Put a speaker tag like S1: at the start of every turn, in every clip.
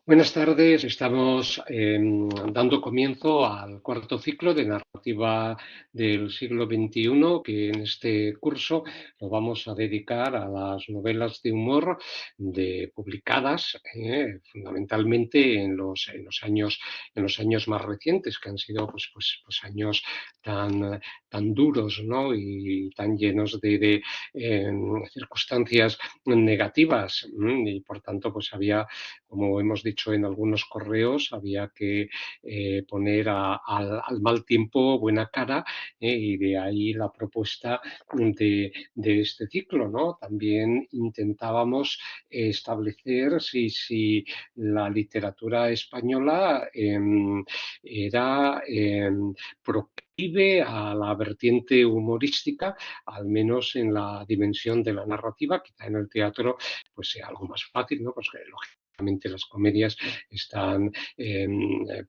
S1: Buenas tardes, estamos dando comienzo al cuarto ciclo de narrativa del siglo XXI, que en este curso lo vamos a dedicar a las novelas de humor publicadas fundamentalmente en los años más recientes, que han sido pues años tan duros, ¿no? Y tan llenos de circunstancias negativas, y por tanto pues había, como hemos dicho en algunos correos, había que poner al mal tiempo buena cara, y de ahí la propuesta de este ciclo, ¿no? También intentábamos establecer si la literatura española era proclive a la vertiente humorística, al menos en la dimensión de la narrativa. Quizá en el teatro pues sea algo más fácil, ¿no? Pues que lógicamente las comedias están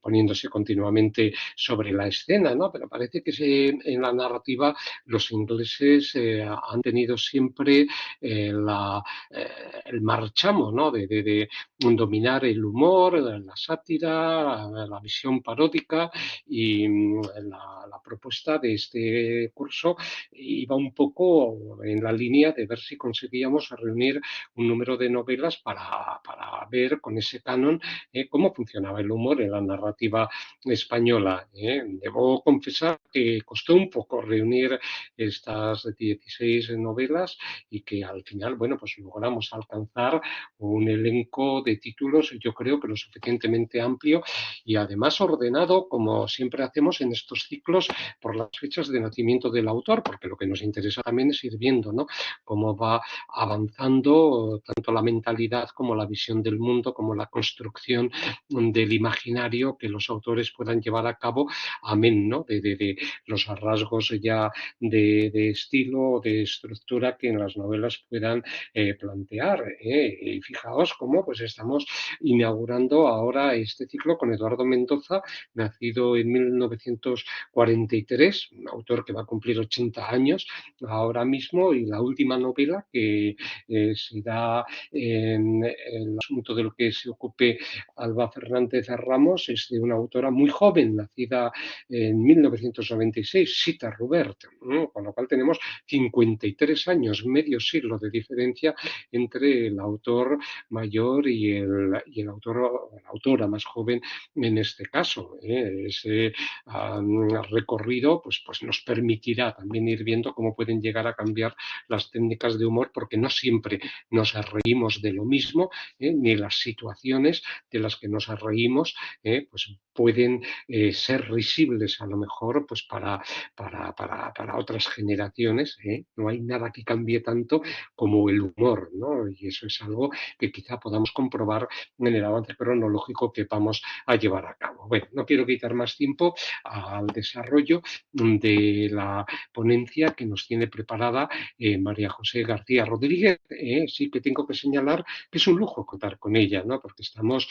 S1: poniéndose continuamente sobre la escena, ¿no? Pero parece que en la narrativa los ingleses han tenido siempre el marchamo, ¿no? De dominar el humor, la sátira, la visión paródica, y la propuesta de este curso iba un poco en la línea de ver si conseguíamos reunir un número de novelas para ver con ese canon cómo funcionaba el humor en la narrativa española. Debo confesar que costó un poco reunir estas 16 novelas y que al final, bueno, pues logramos alcanzar un elenco de títulos, yo creo que lo suficientemente amplio y además ordenado, como siempre hacemos en estos ciclos, por las fechas de nacimiento del autor, porque lo que nos interesa también es ir viendo, ¿no?, cómo va avanzando tanto la mentalidad como la visión del mundo, como la construcción del imaginario que los autores puedan llevar a cabo, amén, ¿no?, de los rasgos ya de estilo o de estructura que en las novelas puedan plantear. Y fijaos cómo pues estamos inaugurando ahora este ciclo con Eduardo Mendoza, nacido en 1943, un autor que va a cumplir 80 años ahora mismo, y la última novela que será en el asunto del que se ocupe Alba Fernández Ramos es de una autora muy joven, nacida en 1996, Sita Rubert, ¿no? Con lo cual tenemos 53 años, medio siglo de diferencia entre el autor mayor y el autor, la autora más joven en este caso. Ese recorrido pues nos permitirá también ir viendo cómo pueden llegar a cambiar las técnicas de humor, porque no siempre nos reímos de lo mismo, ni las situaciones de las que nos reímos pues pueden ser risibles a lo mejor pues para otras generaciones. No hay nada que cambie tanto como el humor, ¿no? Y eso es algo que quizá podamos comprobar en el avance cronológico que vamos a llevar a cabo. Bueno, no quiero quitar más tiempo al desarrollo de la ponencia que nos tiene preparada María José García Rodríguez. Sí que tengo que señalar que es un lujo contar con ella, ¿no? Porque estamos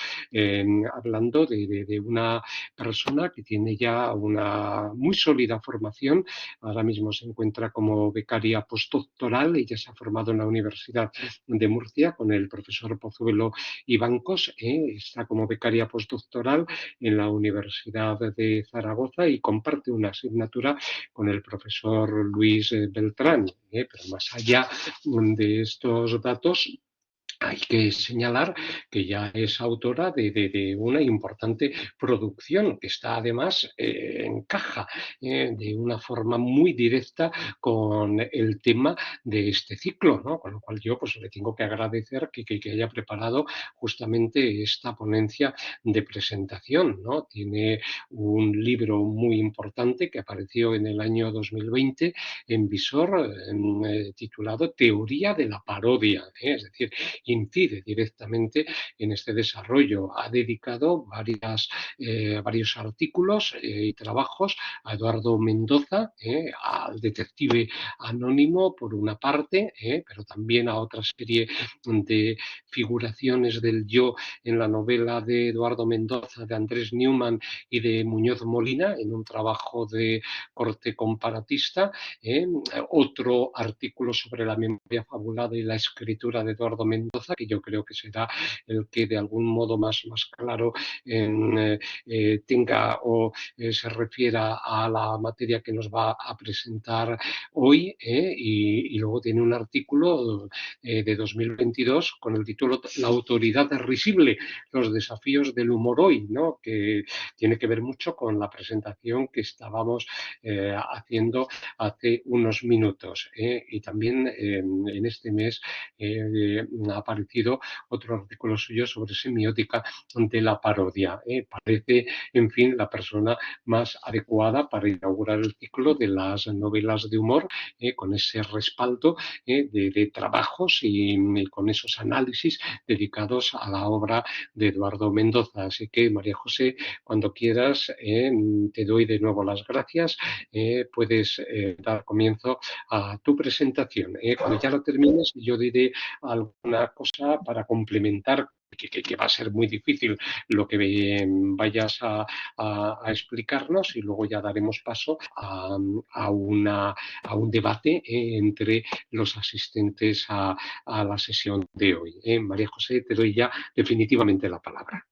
S1: hablando de una persona que tiene ya una muy sólida formación. Ahora mismo se encuentra como becaria postdoctoral. Ella se ha formado en la Universidad de Murcia con el profesor Pozuelo y Bancos. Está como becaria postdoctoral en la Universidad de Zaragoza y comparte una asignatura con el profesor Luis Beltrán. Pero más allá de estos datos, hay que señalar que ya es autora de una importante producción que está además encaja de una forma muy directa con el tema de este ciclo, ¿no? Con lo cual yo pues le tengo que agradecer que haya preparado justamente esta ponencia de presentación, ¿no? Tiene un libro muy importante que apareció en el año 2020 en Visor, titulado Teoría de la parodia, es decir, incide directamente en este desarrollo. Ha dedicado varios artículos y trabajos a Eduardo Mendoza, al detective anónimo por una parte, pero también a otra serie de figuraciones del yo en la novela de Eduardo Mendoza, de Andrés Newman y de Muñoz Molina, en un trabajo de corte comparatista. Otro artículo sobre la memoria fabulada y la escritura de Eduardo Mendoza que yo creo que será el que de algún modo más claro tenga o se refiera a la materia que nos va a presentar hoy, y luego tiene un artículo de 2022 con el título La autoridad risible, los desafíos del humor hoy, ¿no? Que tiene que ver mucho con la presentación que estábamos haciendo hace unos minutos. Y también en este mes ha aparecido otro artículo suyo sobre semiótica de la parodia. Parece, en fin, la persona más adecuada para inaugurar el ciclo de las novelas de humor, con ese respaldo de trabajos y con esos análisis dedicados a la obra de Eduardo Mendoza. Así que, María José, cuando quieras, te doy de nuevo las gracias. Puedes dar comienzo a tu presentación. Cuando ya lo termines, yo diré alguna cosa para complementar, que va a ser muy difícil lo que vayas a explicarnos, y luego ya daremos paso a un debate entre los asistentes a la sesión de hoy. María José, te doy ya definitivamente la palabra.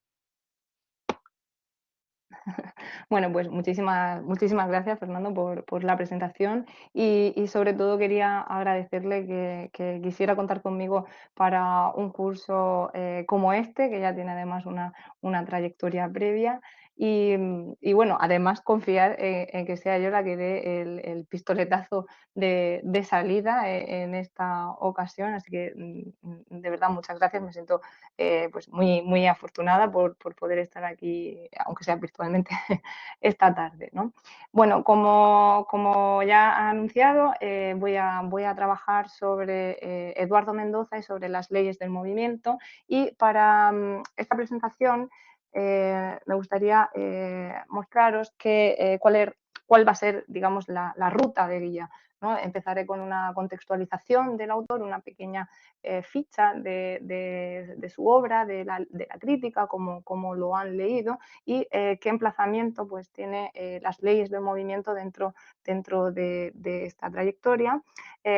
S2: Bueno, pues muchísimas gracias, Fernando, por la presentación y sobre todo quería agradecerle que quisiera contar conmigo para un curso como este, que ya tiene además una trayectoria previa. Y bueno, además confiar en que sea yo la que dé el pistoletazo de salida en esta ocasión. Así que de verdad muchas gracias. Me siento pues muy afortunada por poder estar aquí, aunque sea virtualmente, esta tarde, ¿no? Bueno, como ya ha anunciado, voy a trabajar sobre Eduardo Mendoza y sobre las leyes del movimiento, y para esta presentación me gustaría mostraros cuál va a ser, digamos, la ruta de guía, ¿no? Empezaré con una contextualización del autor, una pequeña ficha de su obra, de la crítica, como lo han leído, y qué emplazamiento pues tiene las leyes del movimiento dentro de esta trayectoria.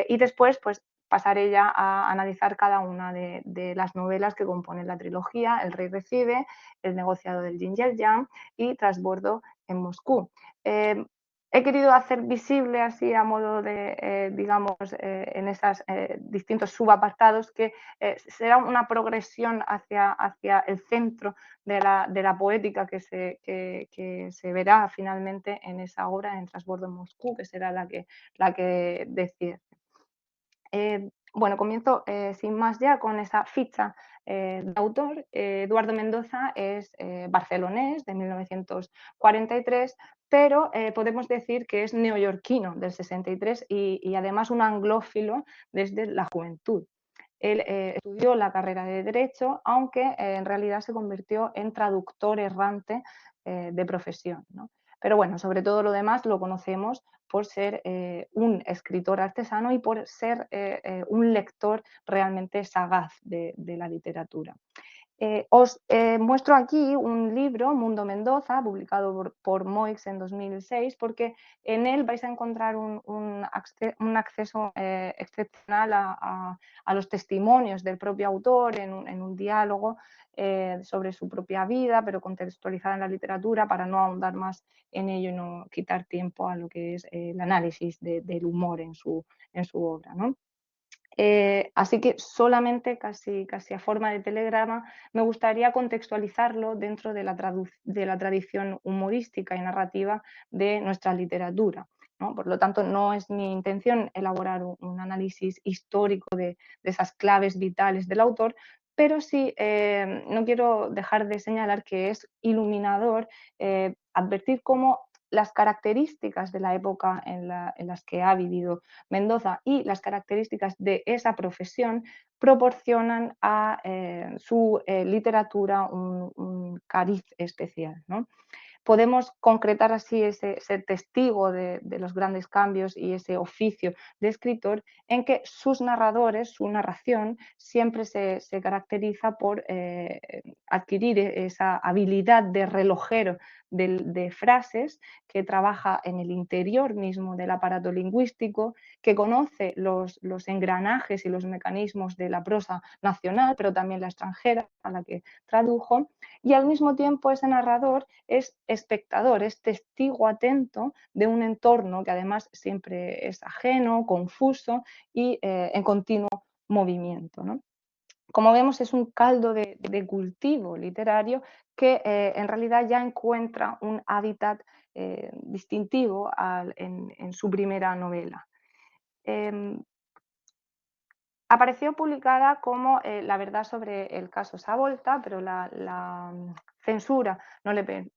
S2: Y después pues pasaré ya a analizar cada una de las novelas que componen la trilogía: El rey recibe, El negociado del Yin y el Yang y Trasbordo en Moscú. He querido hacer visible así a modo de, digamos, en esos distintos subapartados, que será una progresión hacia el centro de la poética que se verá finalmente en esa obra, en Trasbordo en Moscú, que será la que decide. Bueno, comienzo sin más ya con esa ficha de autor. Eduardo Mendoza es barcelonés, de 1943, pero podemos decir que es neoyorquino, del 63, y además un anglófilo desde la juventud. Él estudió la carrera de Derecho, aunque en realidad se convirtió en traductor errante de profesión, ¿no? Pero bueno, sobre todo lo demás lo conocemos por ser un escritor artesano y por ser un lector realmente sagaz de la literatura. Os muestro aquí un libro, Mundo Mendoza, publicado por Moix en 2006, porque en él vais a encontrar un acceso excepcional a los testimonios del propio autor en un diálogo sobre su propia vida, pero contextualizada en la literatura, para no ahondar más en ello y no quitar tiempo a lo que es el análisis del humor en su obra, ¿no? Así que solamente, casi a forma de telegrama, me gustaría contextualizarlo dentro de la tradición humorística y narrativa de nuestra literatura, ¿no? Por lo tanto, no es mi intención elaborar un análisis histórico de esas claves vitales del autor, pero sí no quiero dejar de señalar que es iluminador advertir cómo las características de la época en las que ha vivido Mendoza y las características de esa profesión proporcionan a su literatura un cariz especial, ¿no? podemos concretar así ese testigo de los grandes cambios y ese oficio de escritor en que sus narradores, su narración, siempre se caracteriza por adquirir esa habilidad de relojero de frases, que trabaja en el interior mismo del aparato lingüístico, que conoce los engranajes y los mecanismos de la prosa nacional, pero también la extranjera, a la que tradujo, y al mismo tiempo ese narrador es espectador, es testigo atento de un entorno que además siempre es ajeno, confuso y en continuo movimiento, ¿no? Como vemos, es un caldo de cultivo literario que en realidad ya encuentra un hábitat distintivo en su primera novela. Em, Apareció publicada como La verdad sobre el caso Savolta, pero la censura no le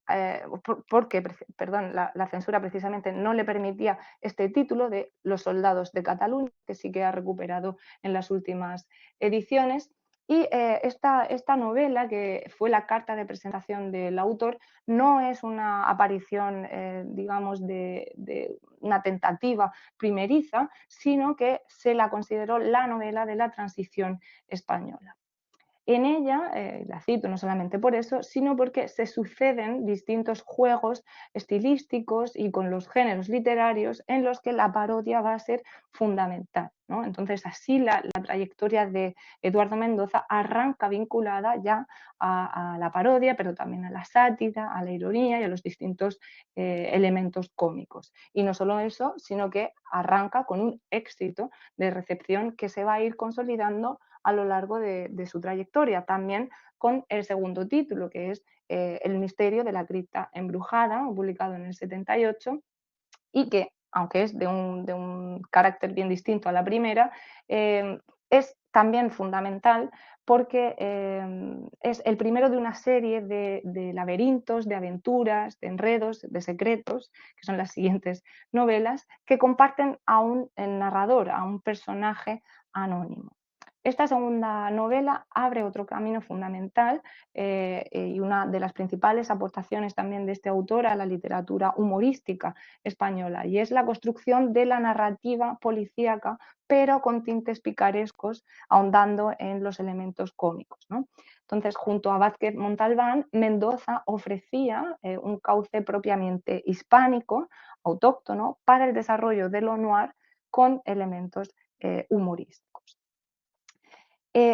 S2: porque, perdón, la censura precisamente no le permitía este título de Los soldados de Cataluña, que sí que ha recuperado en las últimas ediciones. Y esta novela, que fue la carta de presentación del autor, no es una aparición, digamos, de una tentativa primeriza, sino que se la consideró la novela de la transición española. En ella, la cito no solamente por eso, sino porque se suceden distintos juegos estilísticos y con los géneros literarios en los que la parodia va a ser fundamental, ¿no? Entonces, así la trayectoria de Eduardo Mendoza arranca vinculada ya a la parodia, pero también a la sátira, a la ironía y a los distintos elementos cómicos. Y no solo eso, sino que arranca con un éxito de recepción que se va a ir consolidando a lo largo de su trayectoria, también con el segundo título, que es El misterio de la cripta embrujada, publicado en el 78, y que, aunque es de un carácter bien distinto a la primera, es también fundamental porque es el primero de una serie de laberintos, de aventuras, de enredos, de secretos, que son las siguientes novelas, que comparten a un narrador, a un personaje anónimo. Esta segunda novela abre otro camino fundamental y una de las principales aportaciones también de este autor a la literatura humorística española, y es la construcción de la narrativa policíaca, pero con tintes picarescos, ahondando en los elementos cómicos, ¿no? Entonces, junto a Vázquez Montalbán, Mendoza ofrecía un cauce propiamente hispánico, autóctono, para el desarrollo de lo noir con elementos humorísticos.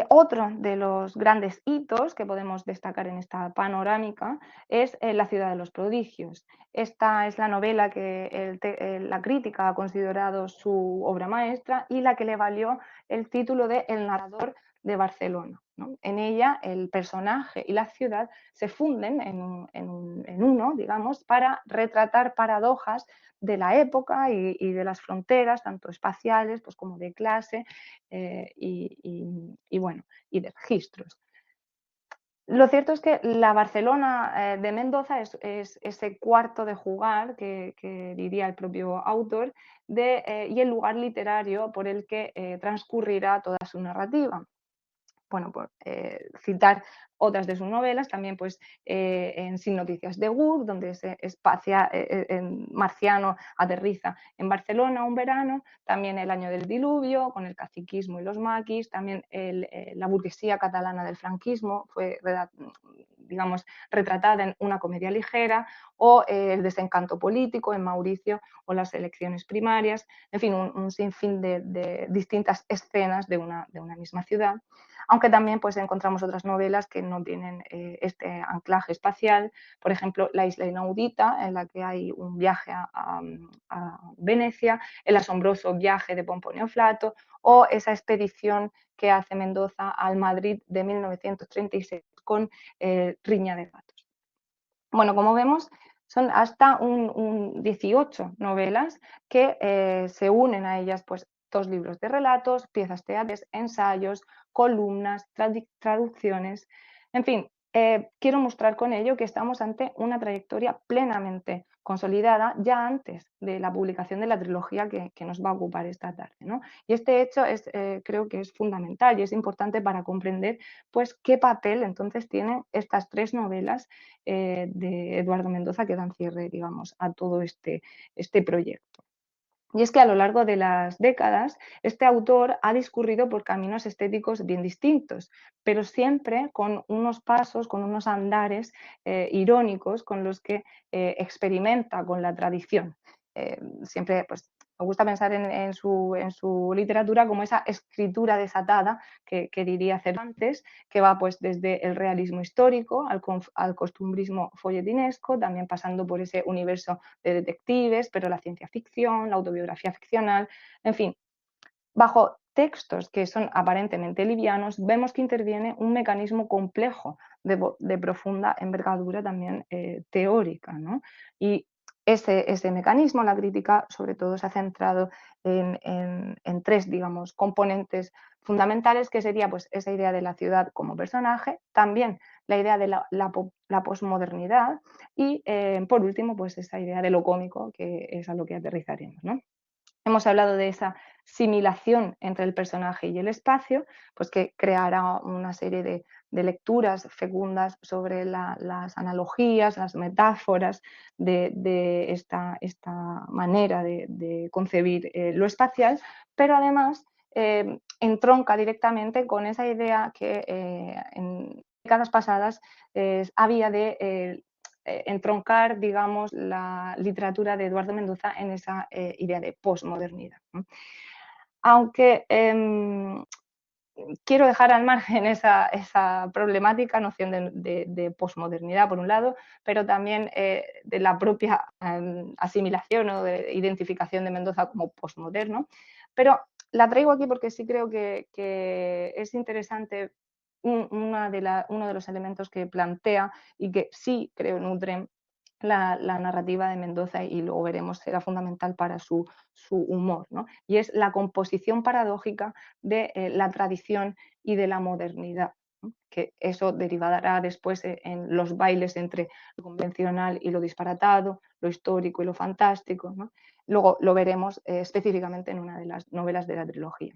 S2: Otro de los grandes hitos que podemos destacar en esta panorámica es La ciudad de los prodigios. Esta es la novela que la crítica ha considerado su obra maestra y la que le valió el título de El narrador de Barcelona, ¿no? En ella el personaje y la ciudad se funden en uno, digamos, para retratar paradojas de la época y de las fronteras, tanto espaciales pues, como de clase, bueno, y de registros. Lo cierto es que la Barcelona de Mendoza es ese cuarto de jugar que diría el propio autor y el lugar literario por el que transcurrirá toda su narrativa. Bueno, por citar otras de sus novelas, también pues en Sin noticias de Gurk, donde se espacia, Marciano aterriza en Barcelona un verano, también El año del diluvio, con el caciquismo y los maquis, también la burguesía catalana del franquismo fue, digamos, retratada en Una comedia ligera, o El desencanto político en Mauricio, o las elecciones primarias, en fin, un sinfín de distintas escenas de una misma ciudad. Aunque también pues, encontramos otras novelas que no tienen este anclaje espacial, por ejemplo, La isla inaudita, en la que hay un viaje a Venecia, El asombroso viaje de Pomponio Flato, o esa expedición que hace Mendoza al Madrid de 1936 con Riña de gatos. Bueno, como vemos, son hasta 18 novelas que se unen a ellas pues, 2 libros de relatos, piezas teatrales, ensayos, columnas, traducciones, en fin, quiero mostrar con ello que estamos ante una trayectoria plenamente consolidada ya antes de la publicación de la trilogía que nos va a ocupar esta tarde, ¿no? Y este hecho es, creo que es fundamental y es importante para comprender pues, qué papel entonces tienen estas tres novelas de Eduardo Mendoza que dan cierre, digamos, a todo este proyecto. Y es que a lo largo de las décadas, este autor ha discurrido por caminos estéticos bien distintos, pero siempre con unos pasos, con unos andares irónicos con los que experimenta con la tradición. Siempre, pues, me gusta pensar en su literatura como esa escritura desatada que diría Cervantes, que va pues desde el realismo histórico al costumbrismo folletinesco, también pasando por ese universo de detectives, pero la ciencia ficción, la autobiografía ficcional, en fin, bajo textos que son aparentemente livianos, vemos que interviene un mecanismo complejo de profunda envergadura también teórica, ¿no? Y ese mecanismo, la crítica, sobre todo se ha centrado en tres, digamos, componentes fundamentales, que sería pues, esa idea de la ciudad como personaje, también la idea de la posmodernidad y, por último, pues esa idea de lo cómico, que es a lo que aterrizaremos, ¿no? Hemos hablado de esa similación entre el personaje y el espacio, pues que creará una serie de lecturas fecundas sobre las analogías, las metáforas de esta manera de concebir lo espacial, pero además entronca directamente con esa idea que en décadas pasadas había de entroncar, digamos, la literatura de Eduardo Mendoza en esa idea de posmodernidad, ¿no? Aunque quiero dejar al margen esa problemática noción de posmodernidad, por un lado, pero también de la propia asimilación o de identificación de Mendoza como posmoderno. Pero la traigo aquí porque sí creo que es interesante uno de los elementos que plantea y que sí creo nutren la narrativa de Mendoza y luego veremos será fundamental para su humor, ¿no? Y es la composición paradójica de la tradición y de la modernidad, ¿no? Que eso derivará después en los bailes entre lo convencional y lo disparatado, lo histórico y lo fantástico, ¿no? Luego lo veremos específicamente en una de las novelas de la trilogía.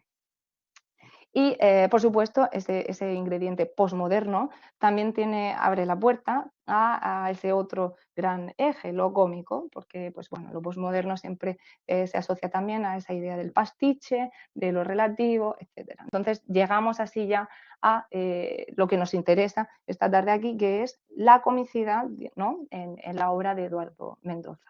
S2: Y, por supuesto, ese ingrediente posmoderno también abre la puerta a ese otro gran eje, lo cómico, porque pues, bueno, lo posmoderno siempre se asocia también a esa idea del pastiche, de lo relativo, etc. Entonces, llegamos así ya a lo que nos interesa esta tarde aquí, que es la comicidad, ¿no? en la obra de Eduardo Mendoza.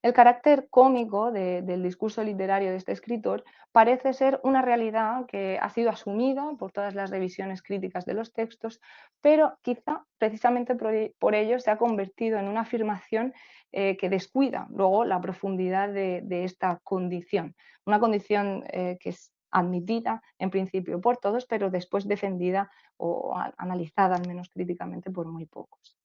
S2: El carácter cómico del discurso literario de este escritor parece ser una realidad que ha sido asumida por todas las revisiones críticas de los textos, pero quizá precisamente por ello se ha convertido en una afirmación que descuida luego la profundidad de esta condición, una condición que es admitida en principio por todos, pero después defendida o analizada al menos críticamente por muy pocos.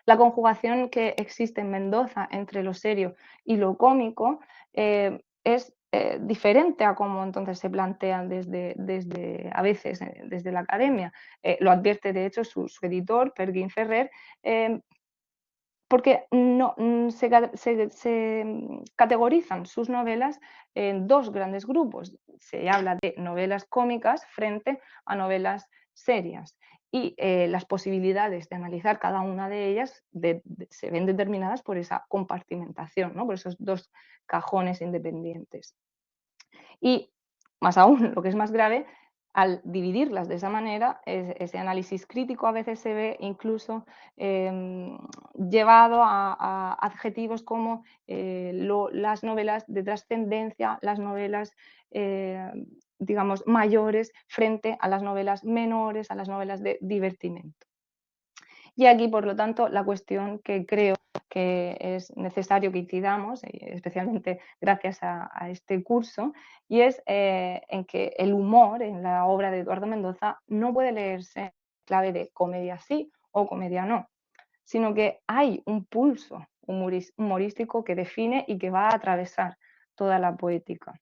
S2: La conjugación que existe en Mendoza entre lo serio y lo cómico es diferente a cómo entonces se plantean a veces desde la academia. Lo advierte de hecho su editor, Perguín Ferrer, porque no, categorizan sus novelas en dos grandes grupos. Se habla de novelas cómicas frente a novelas serias. Y las posibilidades de analizar cada una de ellas se ven determinadas por esa compartimentación, ¿no? Por esos dos cajones independientes. Y más aún, lo que es más grave, al dividirlas de esa manera, ese análisis crítico a veces se ve incluso llevado a adjetivos como las novelas de trascendencia, las novelas, eh, digamos, mayores frente a las novelas menores, a las novelas de divertimento. Y aquí, por lo tanto, la cuestión que creo que es necesario que incidamos, especialmente gracias a este curso, y es en que el humor en la obra de Eduardo Mendoza no puede leerse en clave de comedia sí o comedia no, sino que hay un pulso humorístico que define y que va a atravesar toda la poética.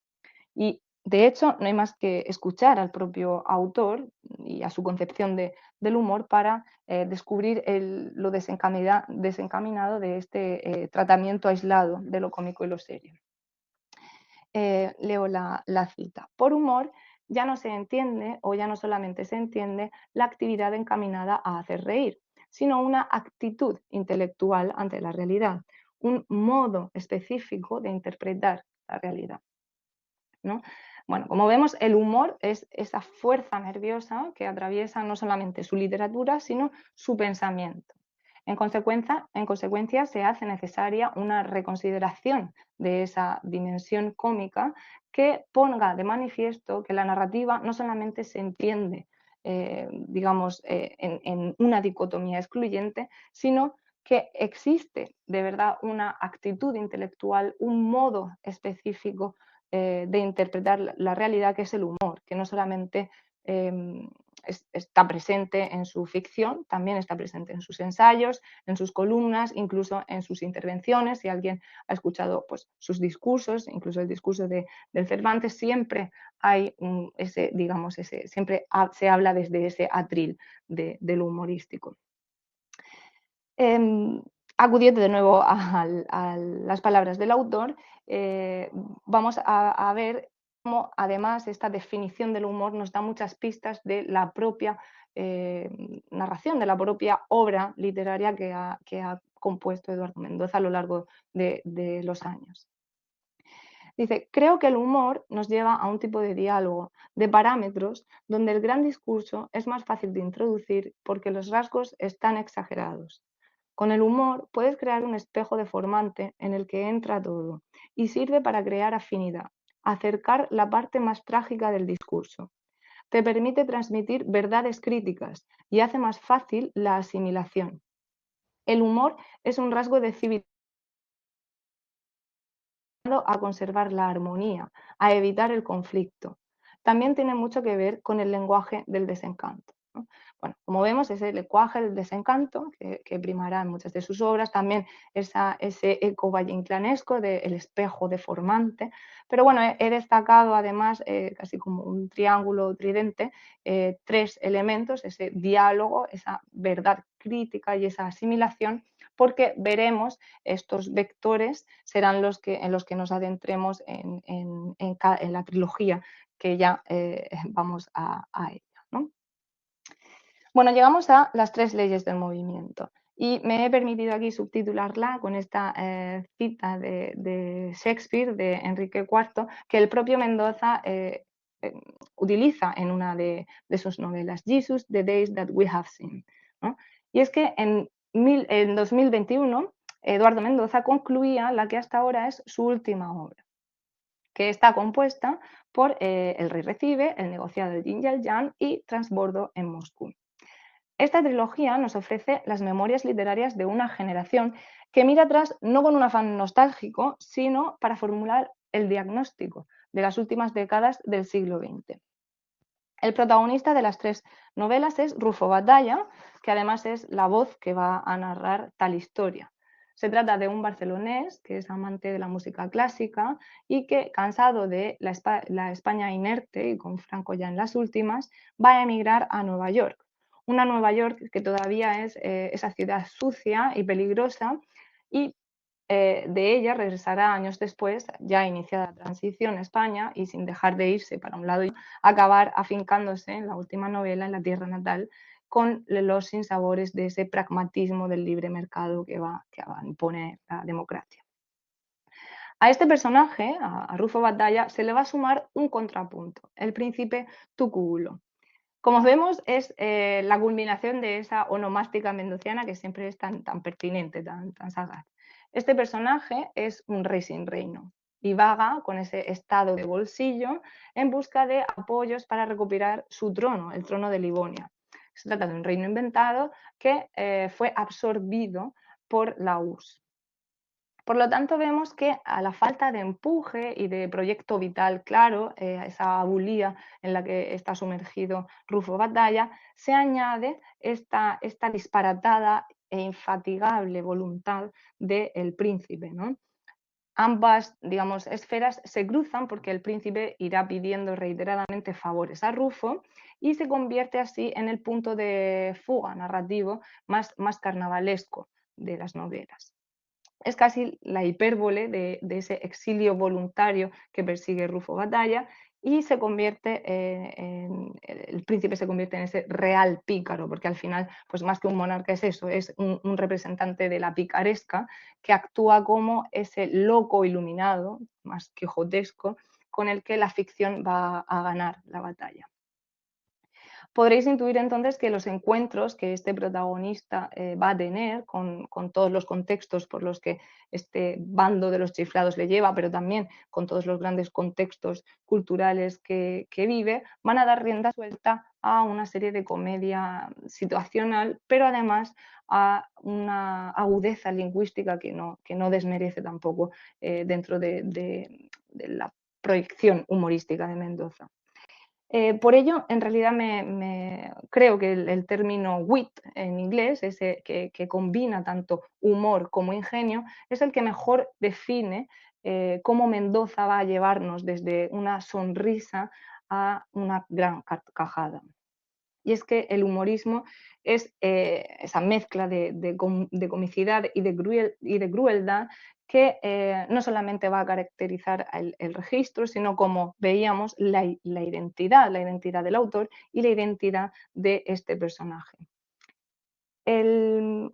S2: Y De hecho, no hay más que escuchar al propio autor y a su concepción del humor para descubrir lo desencaminado de este tratamiento aislado de lo cómico y lo serio. Leo la cita. Por humor ya no se entiende o ya no solamente se entiende la actividad encaminada a hacer reír, sino una actitud intelectual ante la realidad, un modo específico de interpretar la realidad, ¿no? Bueno, como vemos, el humor es esa fuerza nerviosa que atraviesa no solamente su literatura, sino su pensamiento. En consecuencia, se hace necesaria una reconsideración de esa dimensión cómica que ponga de manifiesto que la narrativa no solamente se entiende, digamos, en una dicotomía excluyente, sino que existe de verdad una actitud intelectual, un modo específico de interpretar la realidad, que es el humor, que no solamente está presente en su ficción, también está presente en sus ensayos, en sus columnas, incluso en sus intervenciones. Si alguien ha escuchado pues, sus discursos, incluso el discurso del Cervantes, siempre hay siempre se habla desde ese atril de lo humorístico. Acudiendo de nuevo a las palabras del autor, vamos a ver cómo además esta definición del humor nos da muchas pistas de la propia narración, de la propia obra literaria que ha compuesto Eduardo Mendoza a lo largo de los años. Dice, creo que el humor nos lleva a un tipo de diálogo, de parámetros, donde el gran discurso es más fácil de introducir porque los rasgos están exagerados. Con el humor puedes crear un espejo deformante en el que entra todo y sirve para crear afinidad, acercar la parte más trágica del discurso. Te permite transmitir verdades críticas y hace más fácil la asimilación. El humor es un rasgo de civilización a conservar la armonía, a evitar el conflicto. También tiene mucho que ver con el lenguaje del desencanto, ¿no? Bueno, como vemos, ese lenguaje del desencanto que primará en muchas de sus obras, también ese eco valle-inclanesco del espejo deformante. Pero bueno, he destacado además, casi como un triángulo tridente, tres elementos: ese diálogo, esa verdad crítica y esa asimilación, porque veremos estos vectores serán en los que nos adentremos en la trilogía que ya vamos a ella, ¿no? Bueno, llegamos a las tres leyes del movimiento y me he permitido aquí subtitularla con esta cita de Shakespeare, de Enrique IV, que el propio Mendoza eh, utiliza en una de sus novelas, Jesus, The Days That We Have Seen, ¿no? Y es que en 2021 Eduardo Mendoza concluía la que hasta ahora es su última obra, que está compuesta por El rey recibe, El negociado de Yin y el Yang y Transbordo en Moscú. Esta trilogía nos ofrece las memorias literarias de una generación que mira atrás no con un afán nostálgico, sino para formular el diagnóstico de las últimas décadas del siglo XX. El protagonista de las tres novelas es Rufo Batalla, que además es la voz que va a narrar tal historia. Se trata de un barcelonés que es amante de la música clásica y que, cansado de la España inerte y con Franco ya en las últimas, va a emigrar a Nueva York. Una Nueva York que todavía es esa ciudad sucia y peligrosa, y de ella regresará años después, ya iniciada la transición a España y sin dejar de irse para un lado y acabar afincándose en la última novela, en la tierra natal, con los sinsabores de ese pragmatismo del libre mercado que impone la democracia. A este personaje, a Rufo Batalla, se le va a sumar un contrapunto, el príncipe Tuculo. Como vemos, es la culminación de esa onomástica mendociana que siempre es tan pertinente, tan sagaz. Este personaje es un rey sin reino y vaga con ese estado de bolsillo en busca de apoyos para recuperar su trono, el trono de Livonia. Se trata de un reino inventado que fue absorbido por la URSS. Por lo tanto, vemos que a la falta de empuje y de proyecto vital claro, esa abulía en la que está sumergido Rufo Batalla, se añade esta disparatada e infatigable voluntad del príncipe, ¿no? ambas, digamos, esferas se cruzan porque el príncipe irá pidiendo reiteradamente favores a Rufo y se convierte así en el punto de fuga narrativo más carnavalesco de las novelas. Es casi la hipérbole de ese exilio voluntario que persigue Rufo Batalla y se convierte el príncipe se convierte en ese real pícaro, porque al final, pues más que un monarca es eso, es un representante de la picaresca que actúa como ese loco iluminado, más quijotesco, con el que la ficción va a ganar la batalla. Podréis intuir entonces que los encuentros que este protagonista va a tener con todos los contextos por los que este bando de los chiflados le lleva, pero también con todos los grandes contextos culturales que vive, van a dar rienda suelta a una serie de comedia situacional, pero además a una agudeza lingüística que no desmerece tampoco dentro de la proyección humorística de Mendoza. Por ello, en realidad creo que el término wit en inglés, ese que combina tanto humor como ingenio, es el que mejor define cómo Mendoza va a llevarnos desde una sonrisa a una gran carcajada. Y es que el humorismo es esa mezcla de comicidad y de crueldad que no solamente va a caracterizar el registro, sino como veíamos, la identidad del autor y la identidad de este personaje. El,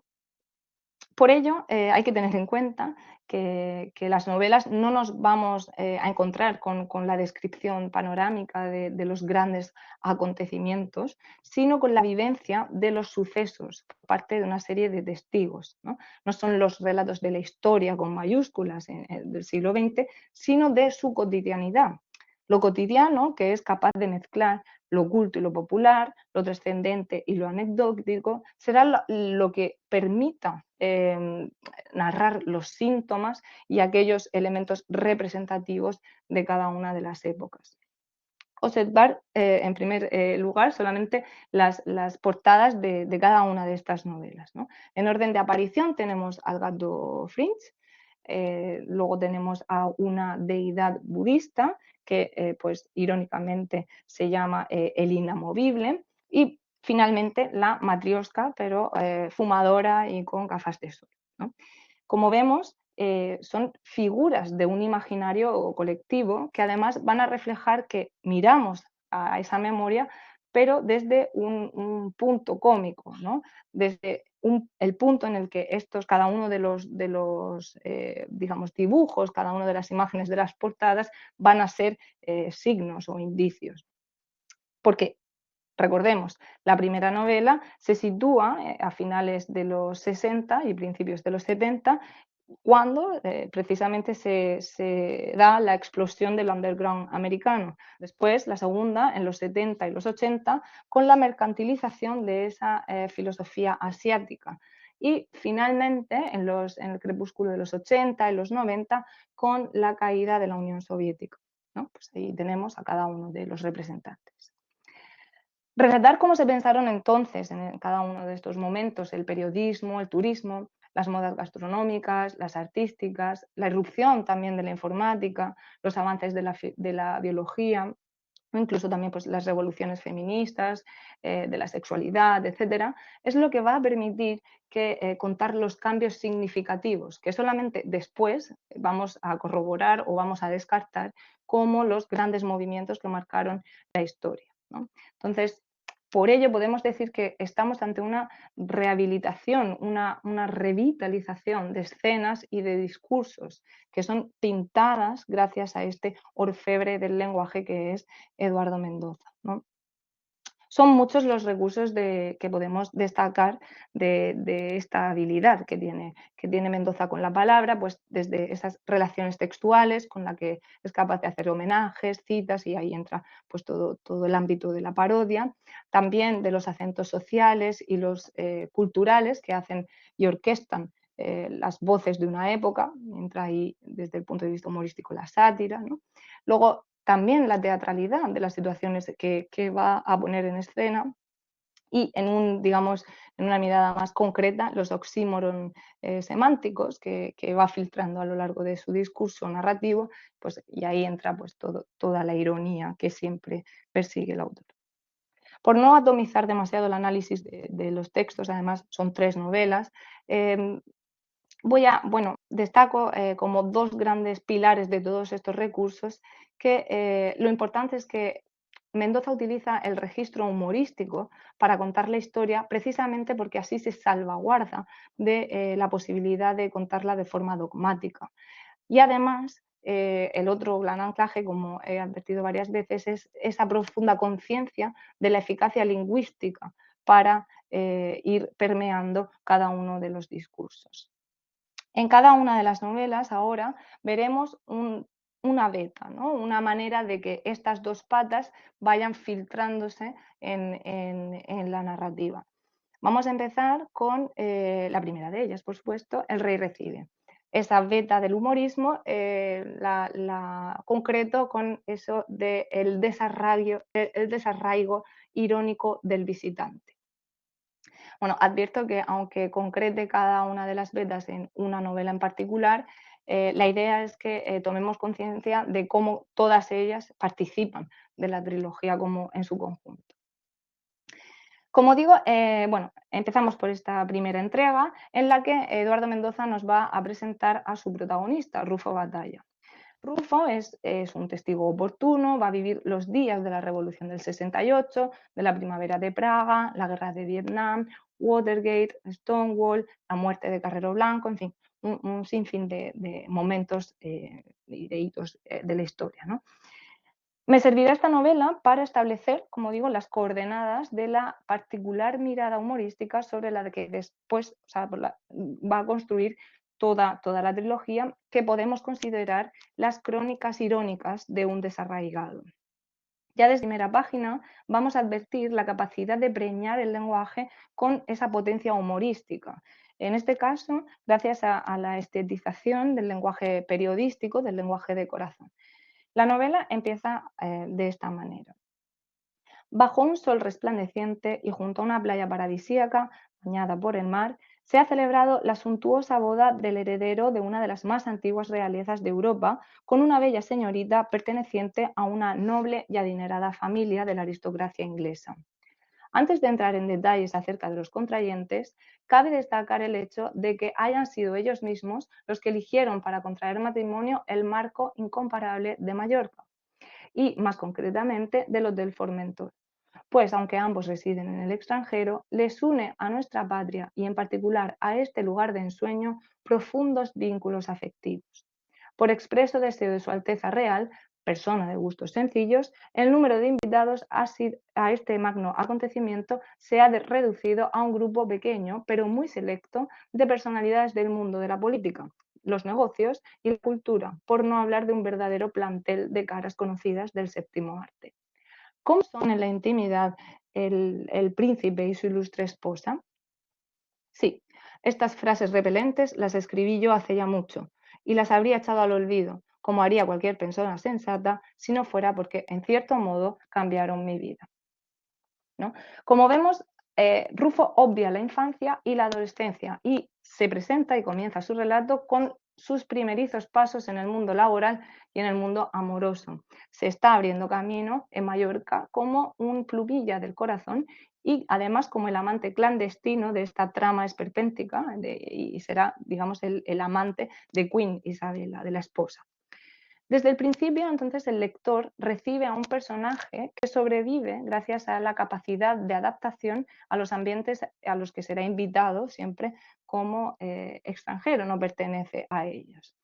S2: por ello, hay que tener en cuenta que las novelas no nos vamos a encontrar con la descripción panorámica de los grandes acontecimientos, sino con la vivencia de los sucesos por parte de una serie de testigos. No son los relatos de la historia con mayúsculas del siglo XX, sino de su cotidianidad. Lo cotidiano, que es capaz de mezclar lo oculto y lo popular, lo trascendente y lo anecdótico, será lo que permita narrar los síntomas y aquellos elementos representativos de cada una de las épocas. Observar, en primer lugar, solamente las portadas de cada una de estas novelas, ¿no? En orden de aparición tenemos al gato Fringe, luego tenemos a una deidad budista que, pues irónicamente, se llama el inamovible y finalmente la matrioska, pero fumadora y con gafas de sol, ¿no? Como vemos, son figuras de un imaginario colectivo que además van a reflejar que miramos a esa memoria, pero desde un punto cómico, ¿no? Desde el punto en el que cada uno de los digamos, dibujos, cada una de las imágenes de las portadas van a ser signos o indicios. Porque recordemos, la primera novela se sitúa a finales de los 60 y principios de los 70, cuando precisamente se da la explosión del underground americano. Después, la segunda, en los 70 y los 80, con la mercantilización de esa filosofía asiática. Y finalmente, en el crepúsculo de los 80 y los 90, con la caída de la Unión Soviética, ¿no? Pues ahí tenemos a cada uno de los representantes. Relatar cómo se pensaron entonces en cada uno de estos momentos el periodismo, el turismo, las modas gastronómicas, las artísticas, la irrupción también de la informática, los avances de la biología, o incluso también pues, las revoluciones feministas, de la sexualidad, etcétera, es lo que va a permitir contar los cambios significativos que solamente después vamos a corroborar o vamos a descartar como los grandes movimientos que marcaron la historia, ¿no? Entonces, por ello podemos decir que estamos ante una rehabilitación, una revitalización de escenas y de discursos que son pintadas gracias a este orfebre del lenguaje que es Eduardo Mendoza, ¿no? Son muchos los recursos que podemos destacar de esta habilidad que tiene Mendoza con la palabra, pues desde esas relaciones textuales con la que es capaz de hacer homenajes, citas, y ahí entra pues todo el ámbito de la parodia, también de los acentos sociales y los culturales que hacen y orquestan las voces de una época, entra ahí desde el punto de vista humorístico la sátira, ¿no? Luego también la teatralidad de las situaciones que va a poner en escena y digamos, en una mirada más concreta, los oxímoron semánticos que va filtrando a lo largo de su discurso narrativo, pues, y ahí entra pues, toda la ironía que siempre persigue el autor. Por no atomizar demasiado el análisis de los textos, además son 3 novelas, destaco como 2 grandes pilares de todos estos recursos que lo importante es que Mendoza utiliza el registro humorístico para contar la historia precisamente porque así se salvaguarda de la posibilidad de contarla de forma dogmática. Y además, el otro gran anclaje, como he advertido varias veces, es esa profunda conciencia de la eficacia lingüística para ir permeando cada uno de los discursos. En cada una de las novelas ahora veremos una beta, ¿no? Una manera de que estas 2 patas vayan filtrándose en la narrativa. Vamos a empezar con la primera de ellas, por supuesto, El rey recibe. Esa beta del humorismo la concreto con eso del desarraigo irónico del visitante. Bueno, advierto que aunque concrete cada una de las betas en una novela en particular, la idea es que tomemos conciencia de cómo todas ellas participan de la trilogía como en su conjunto. Como digo, empezamos por esta primera entrega en la que Eduardo Mendoza nos va a presentar a su protagonista, Rufo Batalla. Rufo es un testigo oportuno, va a vivir los días de la Revolución del 68, de la Primavera de Praga, la Guerra de Vietnam, Watergate, Stonewall, la muerte de Carrero Blanco, en fin, un sinfín de momentos y de hitos de la historia, ¿no? Me servirá esta novela para establecer, como digo, las coordenadas de la particular mirada humorística sobre la que después va a construir toda la trilogía, que podemos considerar las crónicas irónicas de un desarraigado. Ya desde primera página vamos a advertir la capacidad de preñar el lenguaje con esa potencia humorística. En este caso, gracias a la estetización del lenguaje periodístico, del lenguaje de corazón. La novela empieza de esta manera. Bajo un sol resplandeciente y junto a una playa paradisíaca, bañada por el mar, se ha celebrado la suntuosa boda del heredero de una de las más antiguas realezas de Europa, con una bella señorita perteneciente a una noble y adinerada familia de la aristocracia inglesa. Antes de entrar en detalles acerca de los contrayentes, cabe destacar el hecho de que hayan sido ellos mismos los que eligieron para contraer matrimonio el marco incomparable de Mallorca y, más concretamente, de los del Formentor. Pues aunque ambos residen en el extranjero, les une a nuestra patria y en particular a este lugar de ensueño profundos vínculos afectivos. Por expreso deseo de Su Alteza Real, persona de gustos sencillos, el número de invitados a este magno acontecimiento se ha reducido a un grupo pequeño, pero muy selecto, de personalidades del mundo de la política, los negocios y la cultura, por no hablar de un verdadero plantel de caras conocidas del séptimo arte. ¿Cómo son en la intimidad el príncipe y su ilustre esposa? Sí, estas frases repelentes las escribí yo hace ya mucho y las habría echado al olvido, como haría cualquier persona sensata, si no fuera porque, en cierto modo, cambiaron mi vida, ¿no? Como vemos, Rufo obvia la infancia y la adolescencia y se presenta y comienza su relato con sus primerizos pasos en el mundo laboral y en el mundo amoroso. Se está abriendo camino en Mallorca como un plumilla del corazón y además como el amante clandestino de esta trama esperpéntica y será, digamos, el amante de Queen Isabella, de la esposa. Desde el principio, entonces, el lector recibe a un personaje que sobrevive gracias a la capacidad de adaptación a los ambientes a los que será invitado siempre como extranjero, no pertenece a ellos.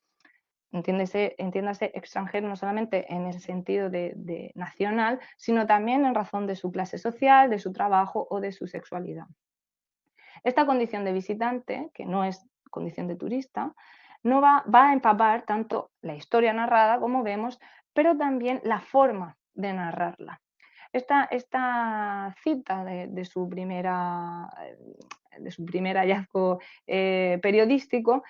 S2: Entiéndase extranjero no solamente en el sentido de nacional, sino también en razón de su clase social, de su trabajo o de su sexualidad. Esta condición de visitante, que no es condición de turista, no va a empapar tanto la historia narrada, como vemos, pero también la forma de narrarla. Esta cita de su primer hallazgo periodístico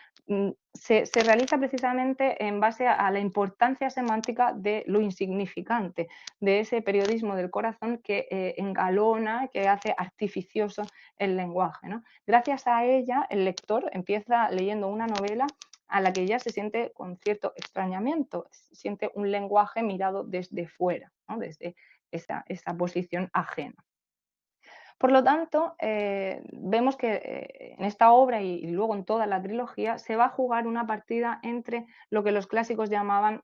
S2: se realiza precisamente en base a la importancia semántica de lo insignificante, de ese periodismo del corazón que engalona, que hace artificioso el lenguaje, ¿no? Gracias a ella, el lector empieza leyendo una novela a la que ya se siente con cierto extrañamiento, siente un lenguaje mirado desde fuera, ¿no? Desde esa posición ajena. Por lo tanto, vemos que en esta obra y luego en toda la trilogía se va a jugar una partida entre lo que los clásicos llamaban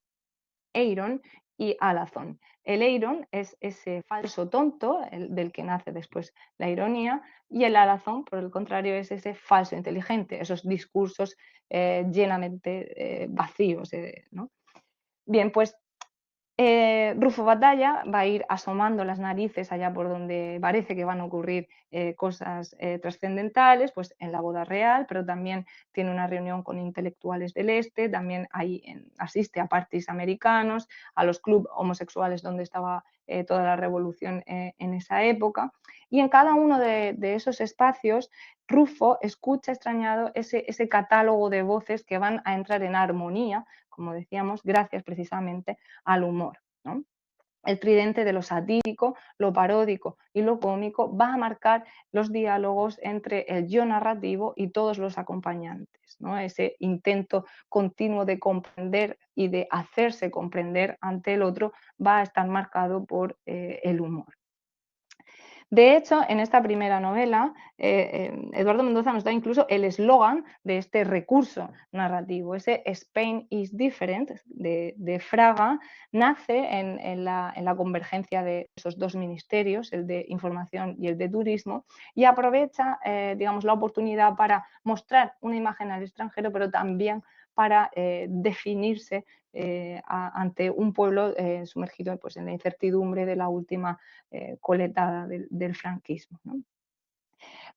S2: Eiron y Alazón. El Eiron es ese falso tonto, del que nace después la ironía, y el Alazón, por el contrario, es ese falso inteligente, esos discursos llenamente vacíos, ¿no? Bien, pues Rufo Batalla va a ir asomando las narices allá por donde parece que van a ocurrir cosas trascendentales, pues en la boda real, pero también tiene una reunión con intelectuales del Este, también asiste a parties americanos, a los clubes homosexuales donde estaba toda la revolución en esa época. Y en cada uno de esos espacios, Rufo escucha extrañado ese catálogo de voces que van a entrar en armonía, como decíamos, gracias precisamente al humor, ¿no? El tridente de lo satírico, lo paródico y lo cómico va a marcar los diálogos entre el yo narrativo y todos los acompañantes, ¿no? Ese intento continuo de comprender y de hacerse comprender ante el otro va a estar marcado por el humor. De hecho, en esta primera novela, Eduardo Mendoza nos da incluso el eslogan de este recurso narrativo. Ese Spain is different de Fraga nace en la convergencia de esos dos ministerios, el de información y el de turismo, y aprovecha digamos, la oportunidad para mostrar una imagen al extranjero, pero también para definirse ante un pueblo sumergido pues, en la incertidumbre de la última coletada del franquismo, ¿no?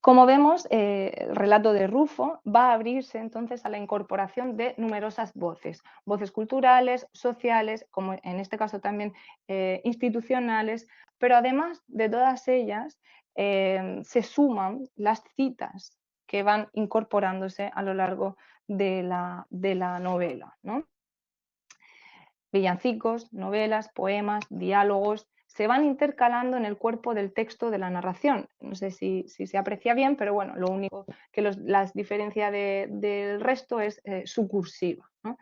S2: Como vemos, el relato de Rufo va a abrirse entonces a la incorporación de numerosas voces, voces culturales, sociales, como en este caso también institucionales, pero además de todas ellas se suman las citas que van incorporándose a lo largo de la novela, ¿no? Villancicos, novelas, poemas, diálogos, se van intercalando en el cuerpo del texto de la narración. No sé si se aprecia bien, pero bueno, lo único que las diferencia del resto es su cursiva, ¿no?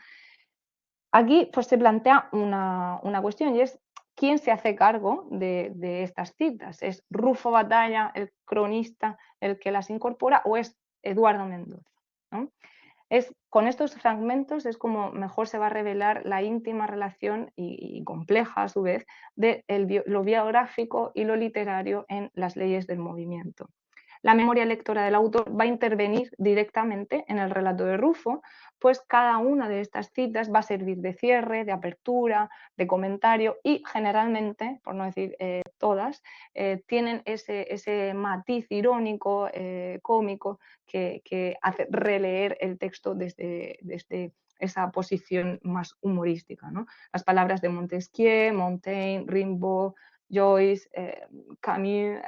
S2: Aquí pues, se plantea una cuestión y es quién se hace cargo de estas citas. ¿Es Rufo Batalla, el cronista, el que las incorpora o es Eduardo Mendoza, ¿no? Con estos fragmentos es como mejor se va a revelar la íntima relación y compleja a su vez de lo biográfico y lo literario en las leyes del movimiento. La memoria lectora del autor va a intervenir directamente en el relato de Rufo, pues cada una de estas citas va a servir de cierre, de apertura, de comentario y generalmente, por no decir todas, tienen ese matiz irónico, cómico, que hace releer el texto desde esa posición más humorística, ¿no? Las palabras de Montesquieu, Montaigne, Rimbaud, Joyce, Camus,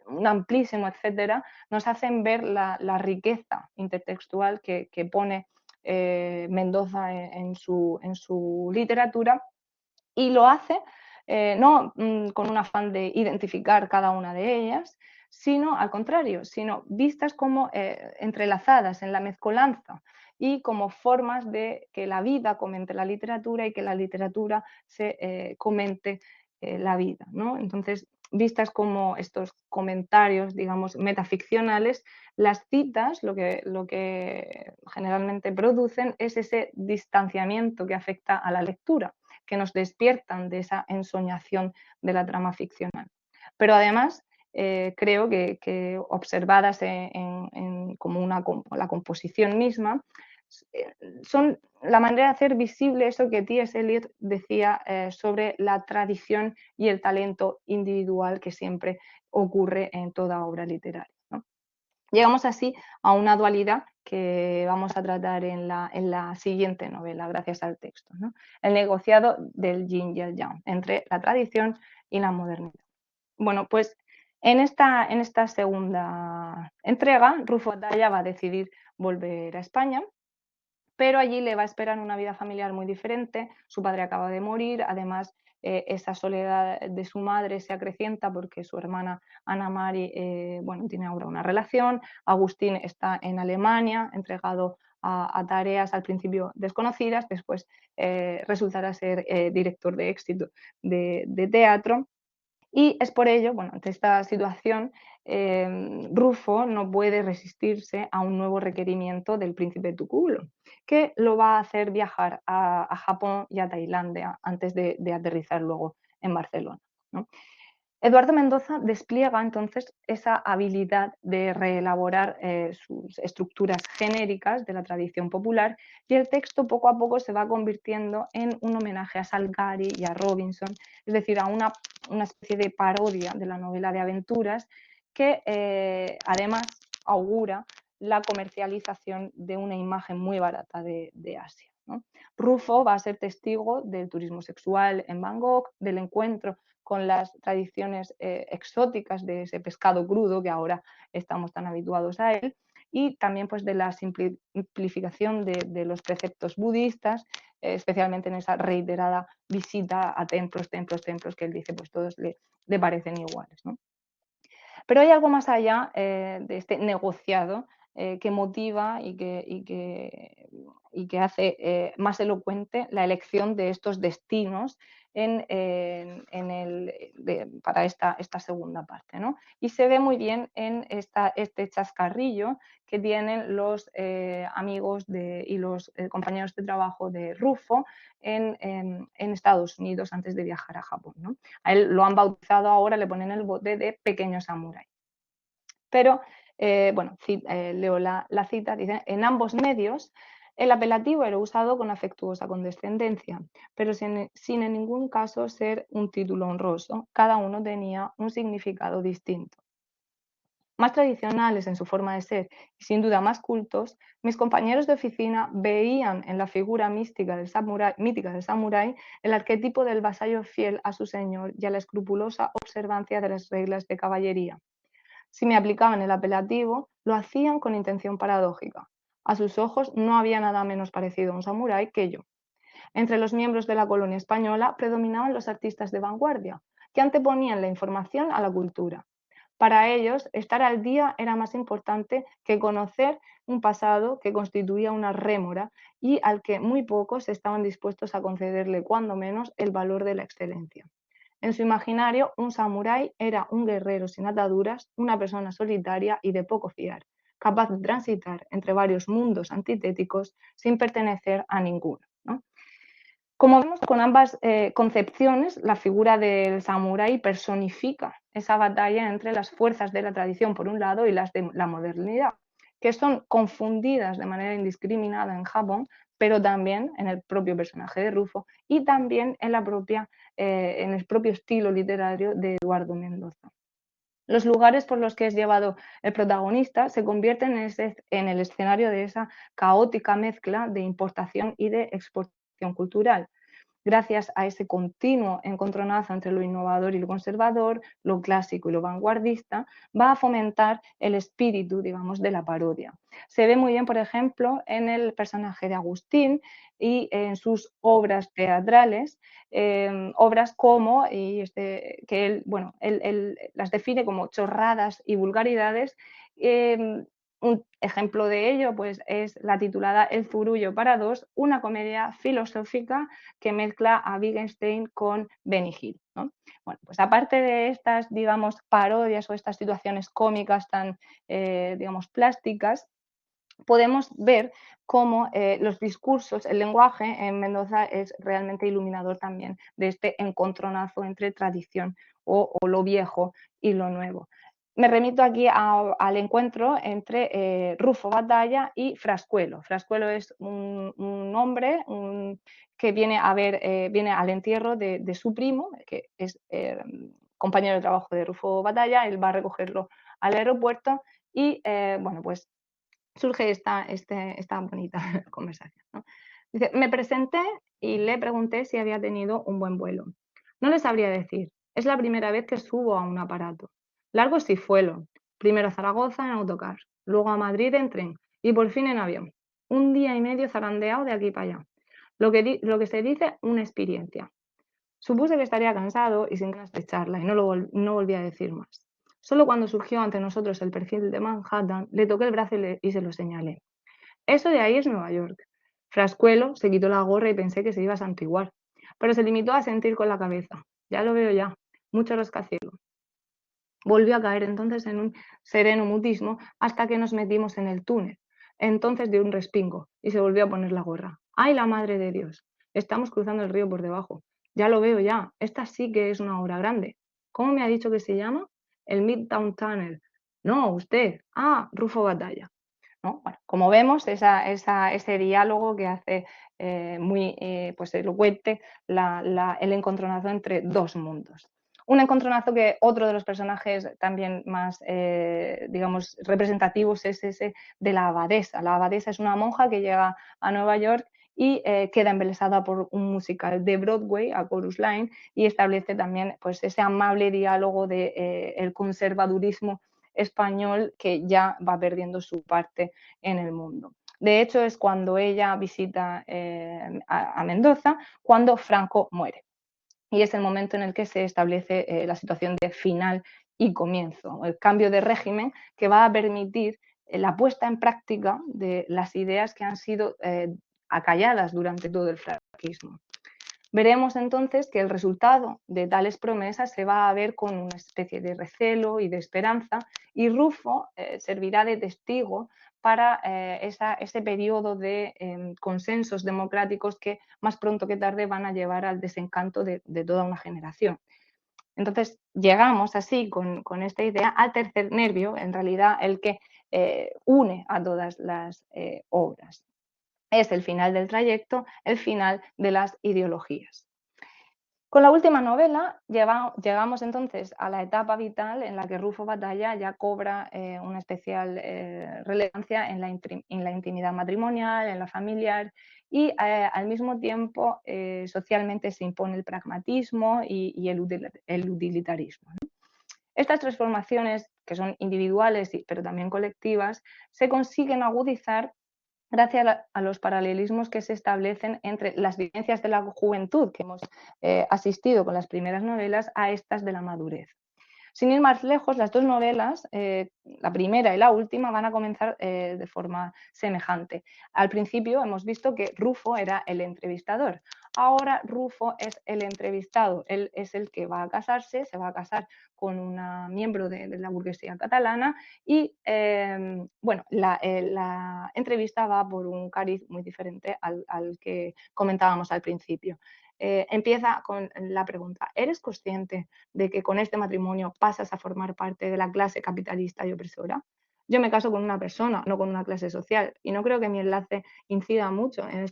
S2: un amplísimo etcétera, nos hacen ver la riqueza intertextual que pone Mendoza en su literatura y lo hace no con un afán de identificar cada una de ellas, sino al contrario, sino vistas como entrelazadas en la mezcolanza y como formas de que la vida comente la literatura y que la literatura se comente la vida, ¿no? Entonces, vistas como estos comentarios, digamos, metaficcionales, las citas lo que generalmente producen es ese distanciamiento que afecta a la lectura, que nos despiertan de esa ensoñación de la trama ficcional. Pero además, creo que observadas como la composición misma, eh, son la manera de hacer visible eso que T.S. Eliot decía sobre la tradición y el talento individual que siempre ocurre en toda obra literaria, ¿no? Llegamos así a una dualidad que vamos a tratar en la siguiente novela, gracias al texto, ¿no? El negociado del yin y el yang, entre la tradición y la modernidad. Bueno, pues en esta segunda entrega, Rufo Ataya va a decidir volver a España, pero allí le va a esperar una vida familiar muy diferente. Su padre acaba de morir, además esa soledad de su madre se acrecienta porque su hermana Ana Mari bueno, tiene ahora una relación. Agustín está en Alemania, entregado a tareas al principio desconocidas, después resultará ser director de éxito de teatro. Y es por ello, bueno, ante esta situación, Rufo no puede resistirse a un nuevo requerimiento del príncipe Tuculo, que lo va a hacer viajar a Japón y a Tailandia antes de aterrizar luego en Barcelona, ¿no? Eduardo Mendoza despliega entonces esa habilidad de reelaborar sus estructuras genéricas de la tradición popular y el texto poco a poco se va convirtiendo en un homenaje a Salgari y a Robinson, es decir, a una especie de parodia de la novela de aventuras que además augura la comercialización de una imagen muy barata de Asia, ¿no? Rufo va a ser testigo del turismo sexual en Bangkok, del encuentro con las tradiciones exóticas de ese pescado crudo que ahora estamos tan habituados a él, y también pues de la simplificación de los preceptos budistas, especialmente en esa reiterada visita a templos, templos, templos, que él dice pues todos le parecen iguales, ¿no? Pero hay algo más allá de este negociado que motiva y que hace más elocuente la elección de estos destinos para esta segunda parte, ¿no? Y se ve muy bien en este chascarrillo que tienen los amigos y los compañeros de trabajo de Rufo en Estados Unidos antes de viajar a Japón, ¿no? A él lo han bautizado ahora, le ponen el bote de pequeño samurái. Pero, bueno, leo la cita, dice, en ambos medios el apelativo era usado con afectuosa condescendencia, pero sin en ningún caso ser un título honroso. Cada uno tenía un significado distinto. Más tradicionales en su forma de ser y sin duda más cultos, mis compañeros de oficina veían en la figura mítica del samurái el arquetipo del vasallo fiel a su señor y a la escrupulosa observancia de las reglas de caballería. Si me aplicaban el apelativo, lo hacían con intención paradójica. A sus ojos no había nada menos parecido a un samurái que yo. Entre los miembros de la colonia española predominaban los artistas de vanguardia, que anteponían la información a la cultura. Para ellos, estar al día era más importante que conocer un pasado que constituía una rémora y al que muy pocos estaban dispuestos a concederle, cuando menos, el valor de la excelencia. En su imaginario, un samurái era un guerrero sin ataduras, una persona solitaria y de poco fiar, capaz de transitar entre varios mundos antitéticos sin pertenecer a ninguno, ¿no? Como vemos con ambas concepciones, la figura del samurái personifica esa batalla entre las fuerzas de la tradición por un lado y las de la modernidad, que son confundidas de manera indiscriminada en Japón, pero también en el propio personaje de Rufo y también en el propio estilo literario de Eduardo Mendoza. Los lugares por los que es llevado el protagonista se convierten en el escenario de esa caótica mezcla de importación y de exportación cultural, gracias a ese continuo encontronazo entre lo innovador y lo conservador, lo clásico y lo vanguardista, va a fomentar el espíritu, digamos, de la parodia. Se ve muy bien, por ejemplo, en el personaje de Agustín y en sus obras teatrales, obras como, que él, bueno, él las define como chorradas y vulgaridades. Un ejemplo de ello pues, es la titulada El zurullo para dos, una comedia filosófica que mezcla a Wittgenstein con Benny Hill, ¿no? Bueno, pues aparte de estas, digamos, parodias o estas situaciones cómicas tan, digamos, plásticas, podemos ver cómo los discursos, el lenguaje en Mendoza es realmente iluminador también de este encontronazo entre tradición o lo viejo y lo nuevo. Me remito aquí al encuentro entre Rufo Batalla y Frascuelo. Frascuelo es un hombre que viene viene al entierro de su primo, que es compañero de trabajo de Rufo Batalla. Él va a recogerlo al aeropuerto y, bueno, pues surge esta bonita conversación, ¿no? Dice, me presenté y le pregunté si había tenido un buen vuelo. No le sabría decir. Es la primera vez que subo a un aparato. Largo Cifuelo, primero a Zaragoza en autocar, luego a Madrid en tren y por fin en avión. Un día y medio zarandeado de aquí para allá. Lo que se dice una experiencia. Supuse que estaría cansado y sin ganas de charla y no volví a decir más. Solo cuando surgió ante nosotros el perfil de Manhattan, le toqué el brazo y se lo señalé. Eso de ahí es Nueva York. Frascuelo se quitó la gorra y pensé que se iba a santiguar, pero se limitó a sentir con la cabeza. Ya lo veo ya, mucho rascacielos. Volvió a caer entonces en un sereno mutismo hasta que nos metimos en el túnel. Entonces dio un respingo y se volvió a poner la gorra. ¡Ay, la madre de Dios! Estamos cruzando el río por debajo. Ya lo veo ya. Esta sí que es una obra grande. ¿Cómo me ha dicho que se llama? El Midtown Tunnel. No, usted. Ah, Rufo Batalla. ¿No? Bueno, como vemos, ese diálogo que hace muy pues elocuente el encontronazo entre dos mundos. Un encontronazo que otro de los personajes también más, digamos, representativos es ese de la abadesa. La abadesa es una monja que llega a Nueva York y queda embelesada por un musical de Broadway, a Chorus Line, y establece también pues, ese amable diálogo de el conservadurismo español que ya va perdiendo su parte en el mundo. De hecho, es cuando ella visita a Mendoza, cuando Franco muere. Y es el momento en el que se establece la situación de final y comienzo, el cambio de régimen que va a permitir la puesta en práctica de las ideas que han sido acalladas durante todo el franquismo. Veremos entonces que el resultado de tales promesas se va a ver con una especie de recelo y de esperanza, y Rufo servirá de testigo para ese periodo de consensos democráticos que más pronto que tarde van a llevar al desencanto de toda una generación. Entonces llegamos así con esta idea al tercer nervio, en realidad el que une a todas las obras. Es el final del trayecto, el final de las ideologías. Con la última novela llegamos entonces a la etapa vital en la que Rufo Batalla ya cobra una especial relevancia en la intimidad matrimonial, en la familiar y al mismo tiempo socialmente se impone el pragmatismo y el utilitarismo, ¿no? Estas transformaciones, que son individuales pero también colectivas, se consiguen agudizar gracias a los paralelismos que se establecen entre las vivencias de la juventud que hemos asistido con las primeras novelas a estas de la madurez. Sin ir más lejos, las dos novelas, la primera y la última, van a comenzar de forma semejante. Al principio hemos visto que Rufo era el entrevistador. Ahora Rufo es el entrevistado. Él es el que va a casarse, se va a casar con una miembro de la burguesía catalana y bueno, la entrevista va por un cariz muy diferente al que comentábamos al principio. Empieza con la pregunta: ¿eres consciente de que con este matrimonio pasas a formar parte de la clase capitalista y opresora? Yo me caso con una persona, no con una clase social, y no creo que mi enlace incida mucho en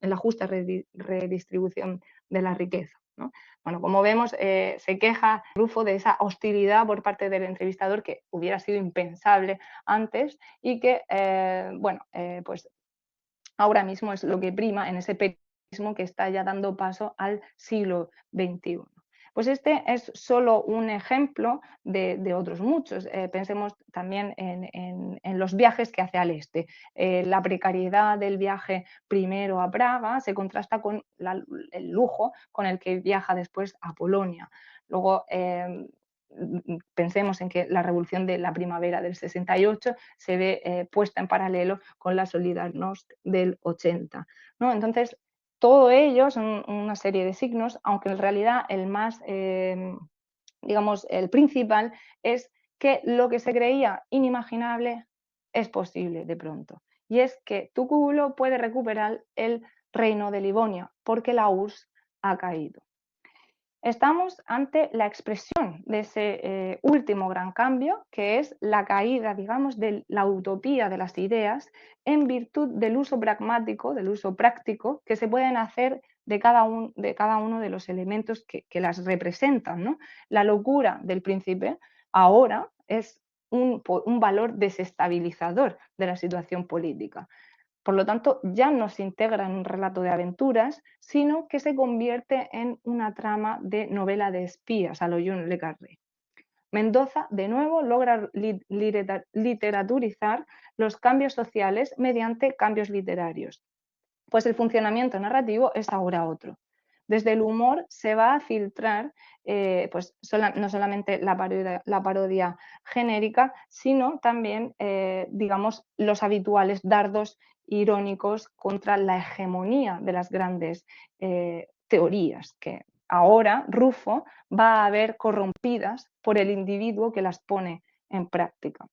S2: la justa redistribución de la riqueza, ¿no? Bueno, como vemos, se queja Rufo de esa hostilidad por parte del entrevistador que hubiera sido impensable antes y que, bueno, pues ahora mismo es lo que prima en ese periodismo que está ya dando paso al siglo XXI. Pues este es solo un ejemplo de otros muchos. Pensemos también en los viajes que hace al este. La precariedad del viaje primero a Praga se contrasta con el lujo con el que viaja después a Polonia. Luego, pensemos en que la revolución de la primavera del 68 se ve puesta en paralelo con la Solidarność del 80, ¿no? Entonces, todo ello son una serie de signos, aunque en realidad el más, digamos, el principal es que lo que se creía inimaginable es posible de pronto. Y es que Tuculo puede recuperar el reino de Livonia porque la URSS ha caído. Estamos ante la expresión de ese último gran cambio, que es la caída, digamos, de la utopía de las ideas en virtud del uso pragmático, del uso práctico que se pueden hacer de cada uno de los elementos que las representan, ¿no? La locura del príncipe ahora es un valor desestabilizador de la situación política. Por lo tanto, ya no se integra en un relato de aventuras, sino que se convierte en una trama de novela de espías a lo John le Carré. Mendoza, de nuevo, logra literaturizar los cambios sociales mediante cambios literarios, pues el funcionamiento narrativo es ahora otro. Desde el humor se va a filtrar pues no solamente la parodia genérica, sino también, digamos, los habituales dardos irónicos contra la hegemonía de las grandes teorías que ahora Rufo va a ver corrompidas por el individuo que las pone en práctica.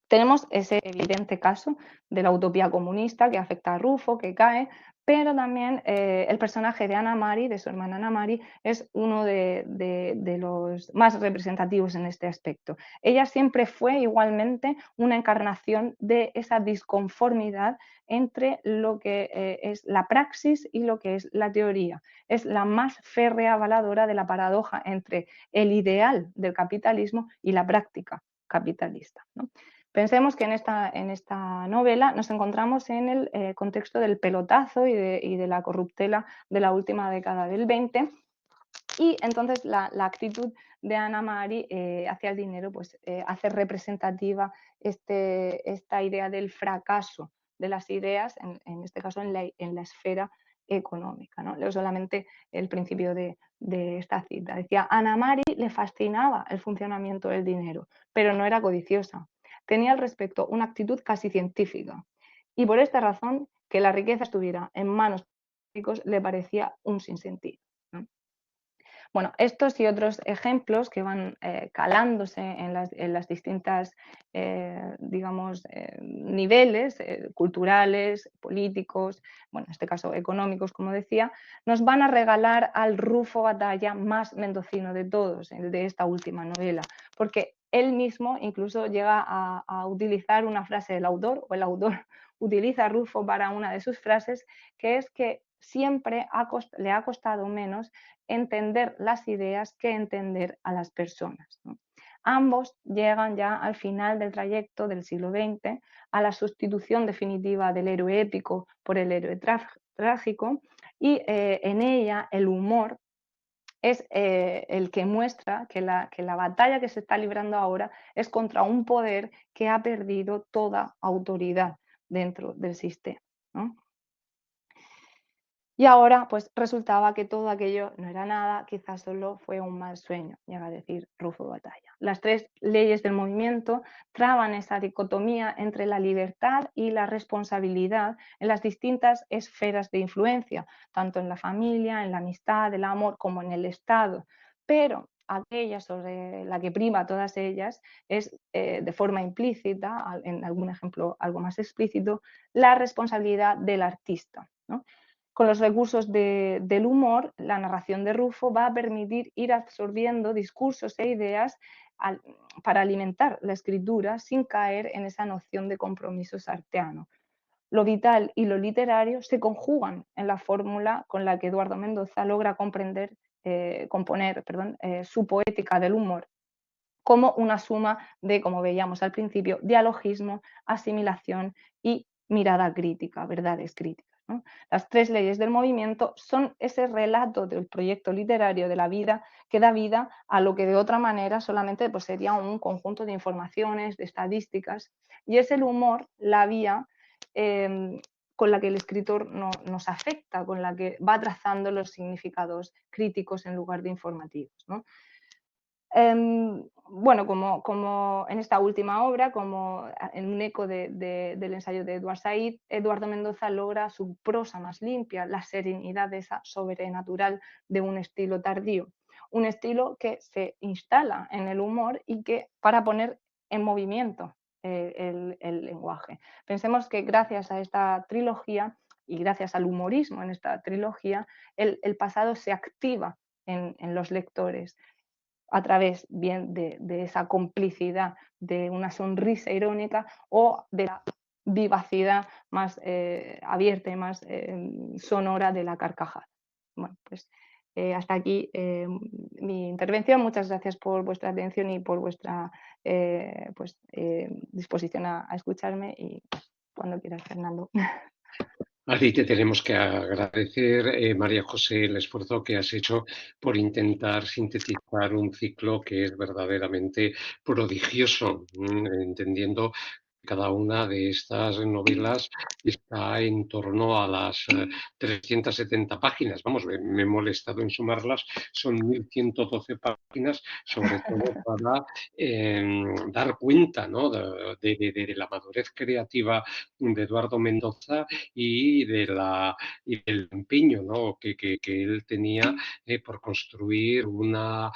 S2: Tenemos ese evidente caso de la utopía comunista que afecta a Rufo, que cae, pero también el personaje de Ana Mari, de su hermana Ana Mari, es uno de los más representativos en este aspecto. Ella siempre fue igualmente una encarnación de esa disconformidad entre lo que es la praxis y lo que es la teoría. Es la más férrea avaladora de la paradoja entre el ideal del capitalismo y la práctica capitalista, ¿no? Pensemos que en esta novela nos encontramos en el contexto del pelotazo y de la corruptela de la última década del 20, y entonces la actitud de Ana Mari hacia el dinero pues, hace representativa esta idea del fracaso de las ideas, en este caso en la esfera económica, ¿no? Leo solamente el principio de esta cita. Decía, Ana Mari le fascinaba el funcionamiento del dinero, pero no era codiciosa. Tenía al respecto una actitud casi científica y por esta razón que la riqueza estuviera en manos de los ricos le parecía un sinsentido, ¿no? Bueno, estos y otros ejemplos que van calándose en las distintas, digamos, niveles culturales, políticos, bueno, en este caso económicos, como decía, nos van a regalar al Rufo Batalla más mendocino de todos, el de esta última novela, porque él mismo incluso llega a utilizar una frase del autor, o el autor utiliza a Rufo para una de sus frases, que es que siempre le ha costado menos entender las ideas que entender a las personas, ¿no? Ambos llegan ya al final del trayecto del siglo XX, a la sustitución definitiva del héroe épico por el héroe trágico, y en ella el humor es el que muestra que la batalla que se está librando ahora es contra un poder que ha perdido toda autoridad dentro del sistema, ¿no? Y ahora, pues resultaba que todo aquello no era nada, quizás solo fue un mal sueño, llega a decir Rufo Batalla. Las tres leyes del movimiento traban esa dicotomía entre la libertad y la responsabilidad en las distintas esferas de influencia, tanto en la familia, en la amistad, el amor, como en el Estado. Pero aquella sobre la que prima todas ellas es, de forma implícita, en algún ejemplo algo más explícito, la responsabilidad del artista, ¿no? Con los recursos del humor, la narración de Rufo va a permitir ir absorbiendo discursos e ideas para alimentar la escritura sin caer en esa noción de compromiso sarteano. Lo vital y lo literario se conjugan en la fórmula con la que Eduardo Mendoza logra componer su poética del humor como una suma de, como veíamos al principio, dialogismo, asimilación y mirada crítica, verdades críticas, ¿no? Las tres leyes del movimiento son ese relato del proyecto literario de la vida que da vida a lo que de otra manera solamente pues, sería un conjunto de informaciones, de estadísticas, y es el humor la vía con la que el escritor nos afecta, con la que va trazando los significados críticos en lugar de informativos, ¿no? Bueno, como en esta última obra, como en un eco del ensayo de Edward Said, Eduardo Mendoza logra su prosa más limpia, la serenidad de esa sobrenatural de un estilo tardío, un estilo que se instala en el humor y que para poner en movimiento el lenguaje. Pensemos que gracias a esta trilogía y gracias al humorismo en esta trilogía, el pasado se activa en los lectores a través bien de esa complicidad, de una sonrisa irónica o de la vivacidad más abierta y más sonora de la carcajada. Bueno, pues hasta aquí mi intervención. Muchas gracias por vuestra atención y por vuestra disposición a escucharme y cuando quieras, Fernando.
S1: A ti te tenemos que agradecer, María José, el esfuerzo que has hecho por intentar sintetizar un ciclo que es verdaderamente prodigioso, entendiendo cada una de estas novelas está en torno a las 370 páginas. Vamos, me he molestado en sumarlas, son 1112 páginas, sobre todo para dar cuenta, ¿no? de la madurez creativa de Eduardo Mendoza y del empeño, ¿no? que él tenía por construir una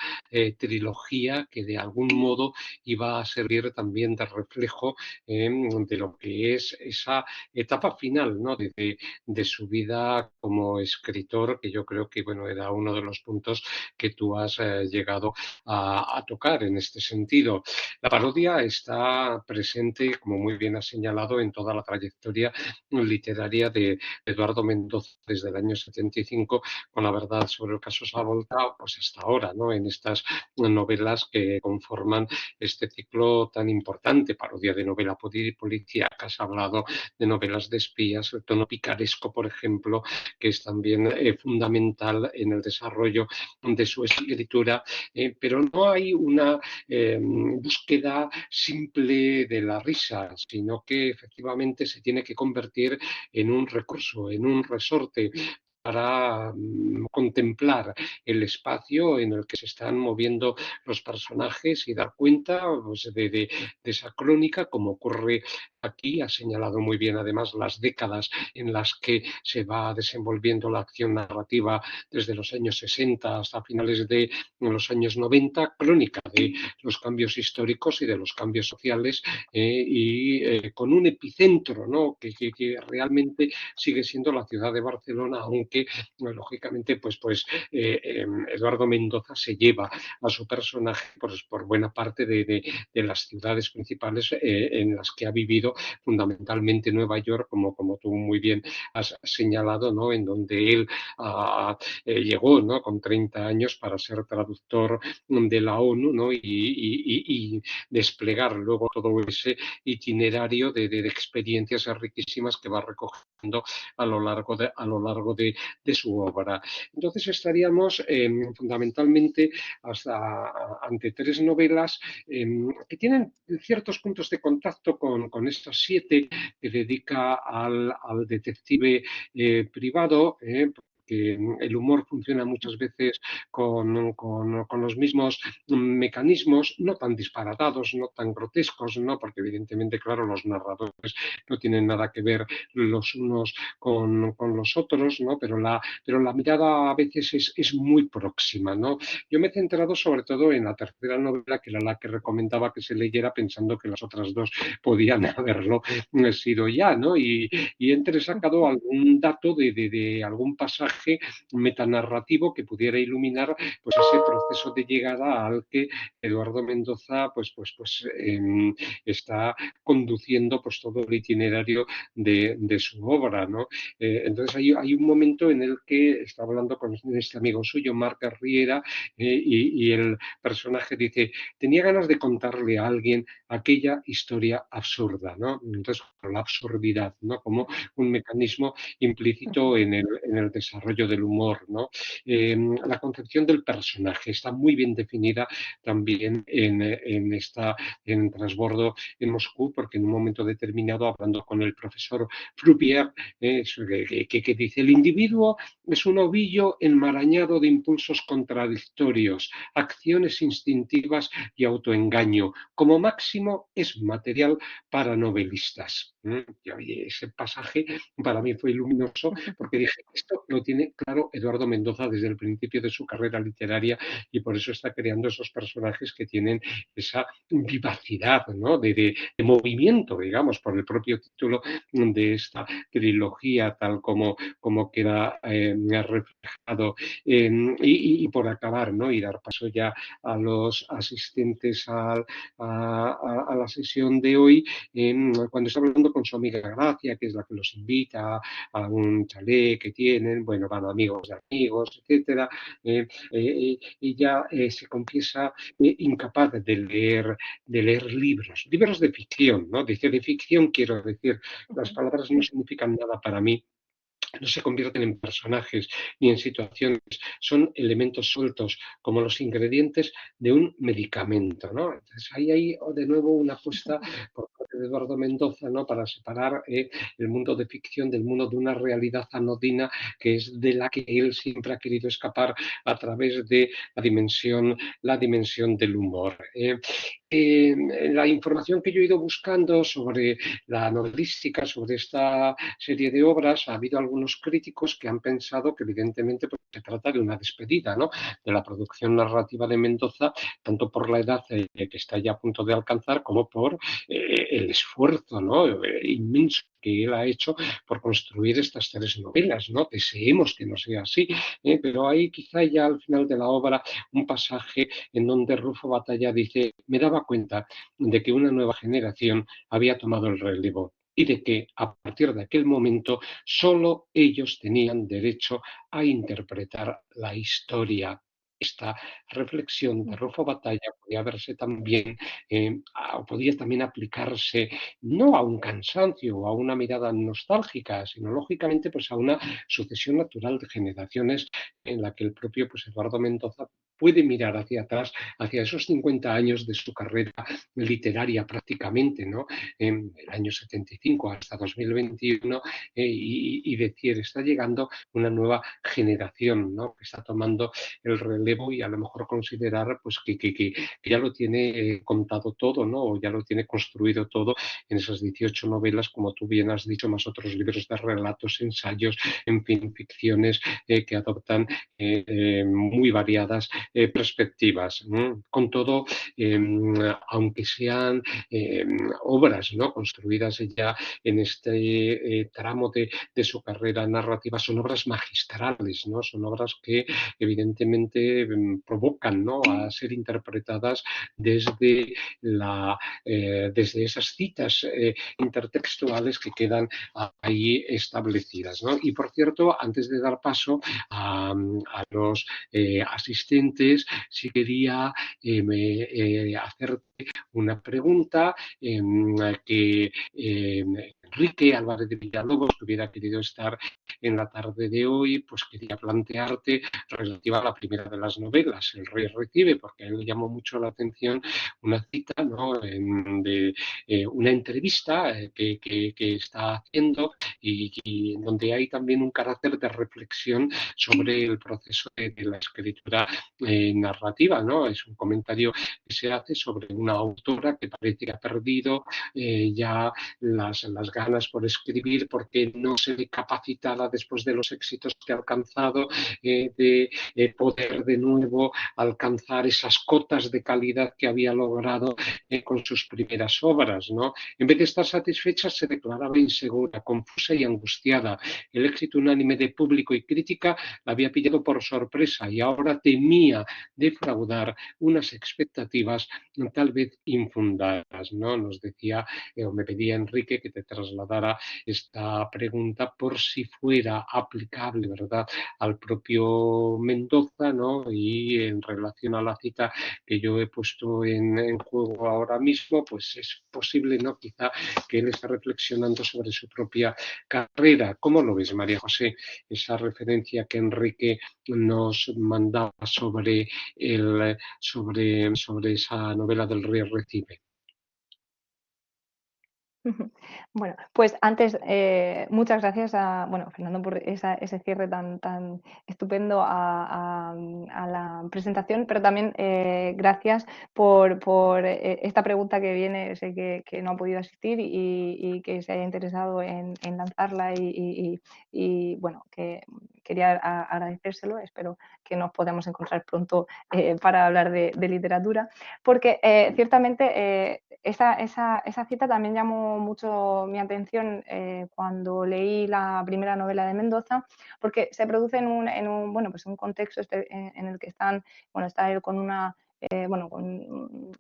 S1: trilogía que de algún modo iba a servir también de reflejo de lo que es esa etapa final, ¿no? de su vida como escritor, que yo creo que bueno, era uno de los puntos que tú has llegado a tocar en este sentido. La parodia está presente, como muy bien has señalado, en toda la trayectoria literaria de Eduardo Mendoza desde el año 75, con La verdad sobre el caso Sabolta, pues hasta ahora, ¿no? En estas novelas que conforman este ciclo tan importante, parodia de novela policíaca, has hablado de novelas de espías, el tono picaresco, por ejemplo, que es también fundamental en el desarrollo de su escritura, pero no hay una búsqueda simple de la risa, sino que efectivamente se tiene que convertir en un recurso, en un resorte para contemplar el espacio en el que se están moviendo los personajes y dar cuenta pues, de esa crónica, como ocurre aquí. Ha señalado muy bien además las décadas en las que se va desenvolviendo la acción narrativa desde los años 60 hasta finales de los años 90, crónica de los cambios históricos y de los cambios sociales con un epicentro, ¿no? que realmente sigue siendo la ciudad de Barcelona, aunque lógicamente Eduardo Mendoza se lleva a su personaje por buena parte de las ciudades principales en las que ha vivido, fundamentalmente Nueva York, como tú muy bien has señalado, ¿no? En donde él llegó, ¿no? Con 30 años para ser traductor de la ONU, ¿no? Y desplegar luego todo ese itinerario de experiencias riquísimas que va recogiendo a lo largo de su obra. Entonces estaríamos fundamentalmente ante tres novelas que tienen ciertos puntos de contacto con estas siete que dedica al detective privado, que el humor funciona muchas veces con los mismos mecanismos, no tan disparatados, no tan grotescos, ¿no? Porque evidentemente, claro, los narradores no tienen nada que ver los unos con los otros, ¿no? Pero la mirada a veces es muy próxima, ¿no? Yo me he centrado sobre todo en la tercera novela, que era la que recomendaba que se leyera, pensando que las otras dos podían haberlo sido ya, ¿no? Y he entresacado algún dato de algún pasaje metanarrativo que pudiera iluminar pues ese proceso de llegada al que Eduardo Mendoza está conduciendo pues todo el itinerario de su obra, ¿no? Entonces hay un momento en el que está hablando con este amigo suyo, Marc Riera, y el personaje dice, tenía ganas de contarle a alguien aquella historia absurda, ¿no? Entonces, la absurdidad, ¿no? Como un mecanismo implícito en el desarrollo del humor, ¿no? La concepción del personaje está muy bien definida también en Transbordo en Moscú, porque en un momento determinado, hablando con el profesor Frupier, que dice, el individuo es un ovillo enmarañado de impulsos contradictorios, acciones instintivas y autoengaño. Como máximo es material para novelistas. Y oye, ese pasaje para mí fue luminoso porque dije, esto lo tiene claro Eduardo Mendoza desde el principio de su carrera literaria y por eso está creando esos personajes que tienen esa vivacidad, ¿no? de movimiento, digamos, por el propio título de esta trilogía, tal como queda reflejado. Y por acabar, ¿no? Y dar paso ya a los asistentes a la sesión de hoy, cuando está hablando con su amiga Gracia, que es la que los invita a un chalet que tienen, bueno, no van amigos de amigos, etcétera, ella se confiesa incapaz de leer libros de ficción, ¿no? Dice de ficción, quiero decir, las
S2: Ujú.
S1: palabras no significan nada para mí, no se convierten en personajes ni en situaciones, son elementos sueltos como los ingredientes de un medicamento, ¿no? Entonces ahí hay de nuevo una apuesta por parte de Eduardo Mendoza, ¿no? Para separar el mundo de ficción del mundo de una realidad anodina que es de la que él siempre ha querido escapar a través de la dimensión del humor. La información que yo he ido buscando sobre la novelística, sobre esta serie de obras, ha habido algunos críticos que han pensado que evidentemente pues, se trata de una despedida, ¿no? De la producción narrativa de Mendoza, tanto por la edad que está ya a punto de alcanzar como por el esfuerzo, ¿no? Inmenso que él ha hecho por construir estas tres novelas, ¿no? Deseemos que no sea así, pero hay quizá ya al final de la obra un pasaje en donde Rufo Batalla dice, me daba cuenta de que una nueva generación había tomado el relevo y de que a partir de aquel momento solo ellos tenían derecho a interpretar la historia. Esta reflexión de Rufo Batalla podía verse también, podía también aplicarse no a un cansancio o a una mirada nostálgica, sino lógicamente pues a una sucesión natural de generaciones en la que el propio pues, Eduardo Mendoza puede mirar hacia atrás, hacia esos 50 años de su carrera literaria prácticamente, ¿no? En el año 75 hasta 2021, y decir, está llegando una nueva generación, ¿no? Que está tomando el relevo y a lo mejor considerar pues, que ya lo tiene contado todo, ¿no? O ya lo tiene construido todo en esas 18 novelas, como tú bien has dicho, más otros libros de relatos, ensayos, en fin, ficciones que adoptan muy variadas perspectivas. Con todo, aunque sean obras ¿no? construidas ya en este tramo de su carrera narrativa, son obras magistrales, ¿no? Son obras que evidentemente provocan ¿no? a ser interpretadas desde, desde esas citas intertextuales que quedan ahí establecidas. ¿no? Y por cierto, antes de dar paso a los asistentes, sí quería hacerte una pregunta que Enrique Álvarez de Villalobos, que hubiera querido estar en la tarde de hoy, pues quería plantearte relativa a la primera de las novelas, El Rey Recibe, porque a él le llamó mucho la atención una cita ¿no? de una entrevista que está haciendo y en donde hay también un carácter de reflexión sobre el proceso de la escritura narrativa, ¿no? Es un comentario que se hace sobre una autora que parece que ha perdido ya las ganas por escribir porque no se ve capacitada después de los éxitos que ha alcanzado de poder de nuevo alcanzar esas cotas de calidad que había logrado con sus primeras obras, ¿no? En vez de estar satisfecha, se declaraba insegura, confusa y angustiada. El éxito unánime de público y crítica la había pillado por sorpresa y ahora temía defraudar unas expectativas tal vez infundadas, ¿no? Nos decía o me pedía Enrique que te trasladara esta pregunta por si fuera aplicable, ¿verdad?, al propio Mendoza, ¿no? Y en relación a la cita que yo he puesto en juego ahora mismo, pues es posible, ¿no? Quizá que él está reflexionando sobre su propia carrera. ¿Cómo lo ves, María José? Esa referencia que Enrique nos mandaba sobre esa novela del Río Recibe.
S2: Bueno, pues antes, muchas gracias a, bueno, Fernando, por ese cierre tan estupendo a la presentación, pero también gracias por esta pregunta que viene, sé que no ha podido asistir y que se haya interesado en lanzarla y, bueno, que quería agradecérselo, espero que nos podamos encontrar pronto para hablar de literatura, porque ciertamente esa cita también llamó mucho mi atención cuando leí la primera novela de Mendoza, porque se produce en un, bueno, pues un contexto en el que está él con una bueno, con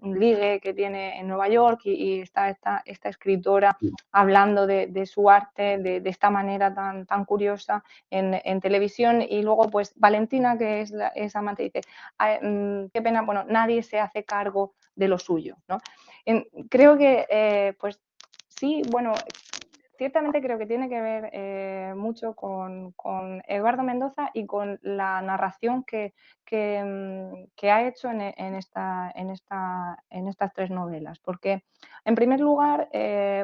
S2: un ligue que tiene en Nueva York y está esta escritora hablando de su arte de esta manera tan curiosa en televisión. Y luego, pues, Valentina, que es amante, dice, qué pena, bueno, nadie se hace cargo de lo suyo, ¿no? Creo que, pues, sí, bueno, ciertamente creo que tiene que ver mucho con Eduardo Mendoza y con la narración que ha hecho en estas tres novelas. Porque, en primer lugar,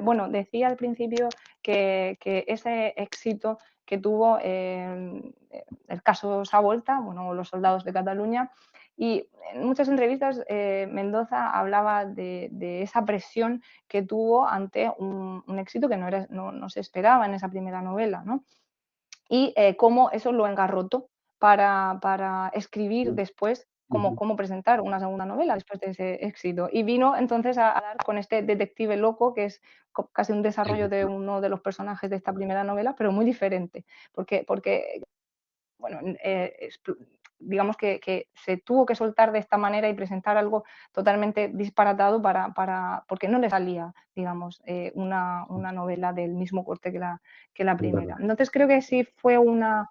S2: bueno, decía al principio que ese éxito que tuvo el caso Savolta, bueno, Los soldados de Cataluña, y en muchas entrevistas Mendoza hablaba de esa presión que tuvo ante un éxito que no se esperaba en esa primera novela, ¿no? Y cómo eso lo engarrotó para escribir después cómo presentar una segunda novela después de ese éxito. Y vino entonces a dar con este detective loco, que es casi un desarrollo de uno de los personajes de esta primera novela, pero muy diferente, porque bueno, digamos que se tuvo que soltar de esta manera y presentar algo totalmente disparatado porque no le salía, digamos, una novela del mismo corte que la primera. Entonces creo que sí fue una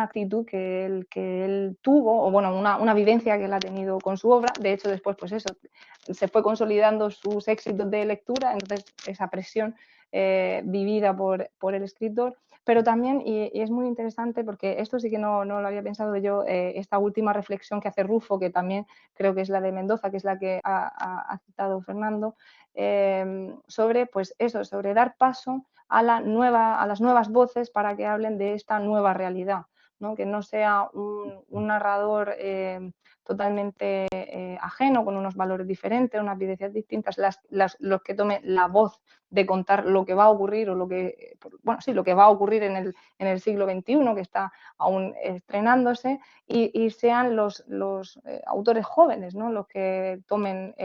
S2: actitud que él tuvo, o bueno, una vivencia que él ha tenido con su obra. De hecho, después, pues eso, se fue consolidando sus éxitos de lectura, entonces esa presión vivida por el escritor. Pero también, y es muy interesante, porque esto sí que no lo había pensado yo, esta última reflexión que hace Rufo, que también creo que es la de Mendoza, que es la que ha citado Fernando, sobre, pues eso, sobre dar paso a las nuevas voces para que hablen de esta nueva realidad, ¿no? Que no sea un narrador totalmente ajeno, con unos valores diferentes, unas vivencias distintas, los que tomen la voz de contar lo que va a ocurrir o lo que va a ocurrir en el siglo XXI, que está aún estrenándose, y sean los autores jóvenes, ¿no? Los que tomen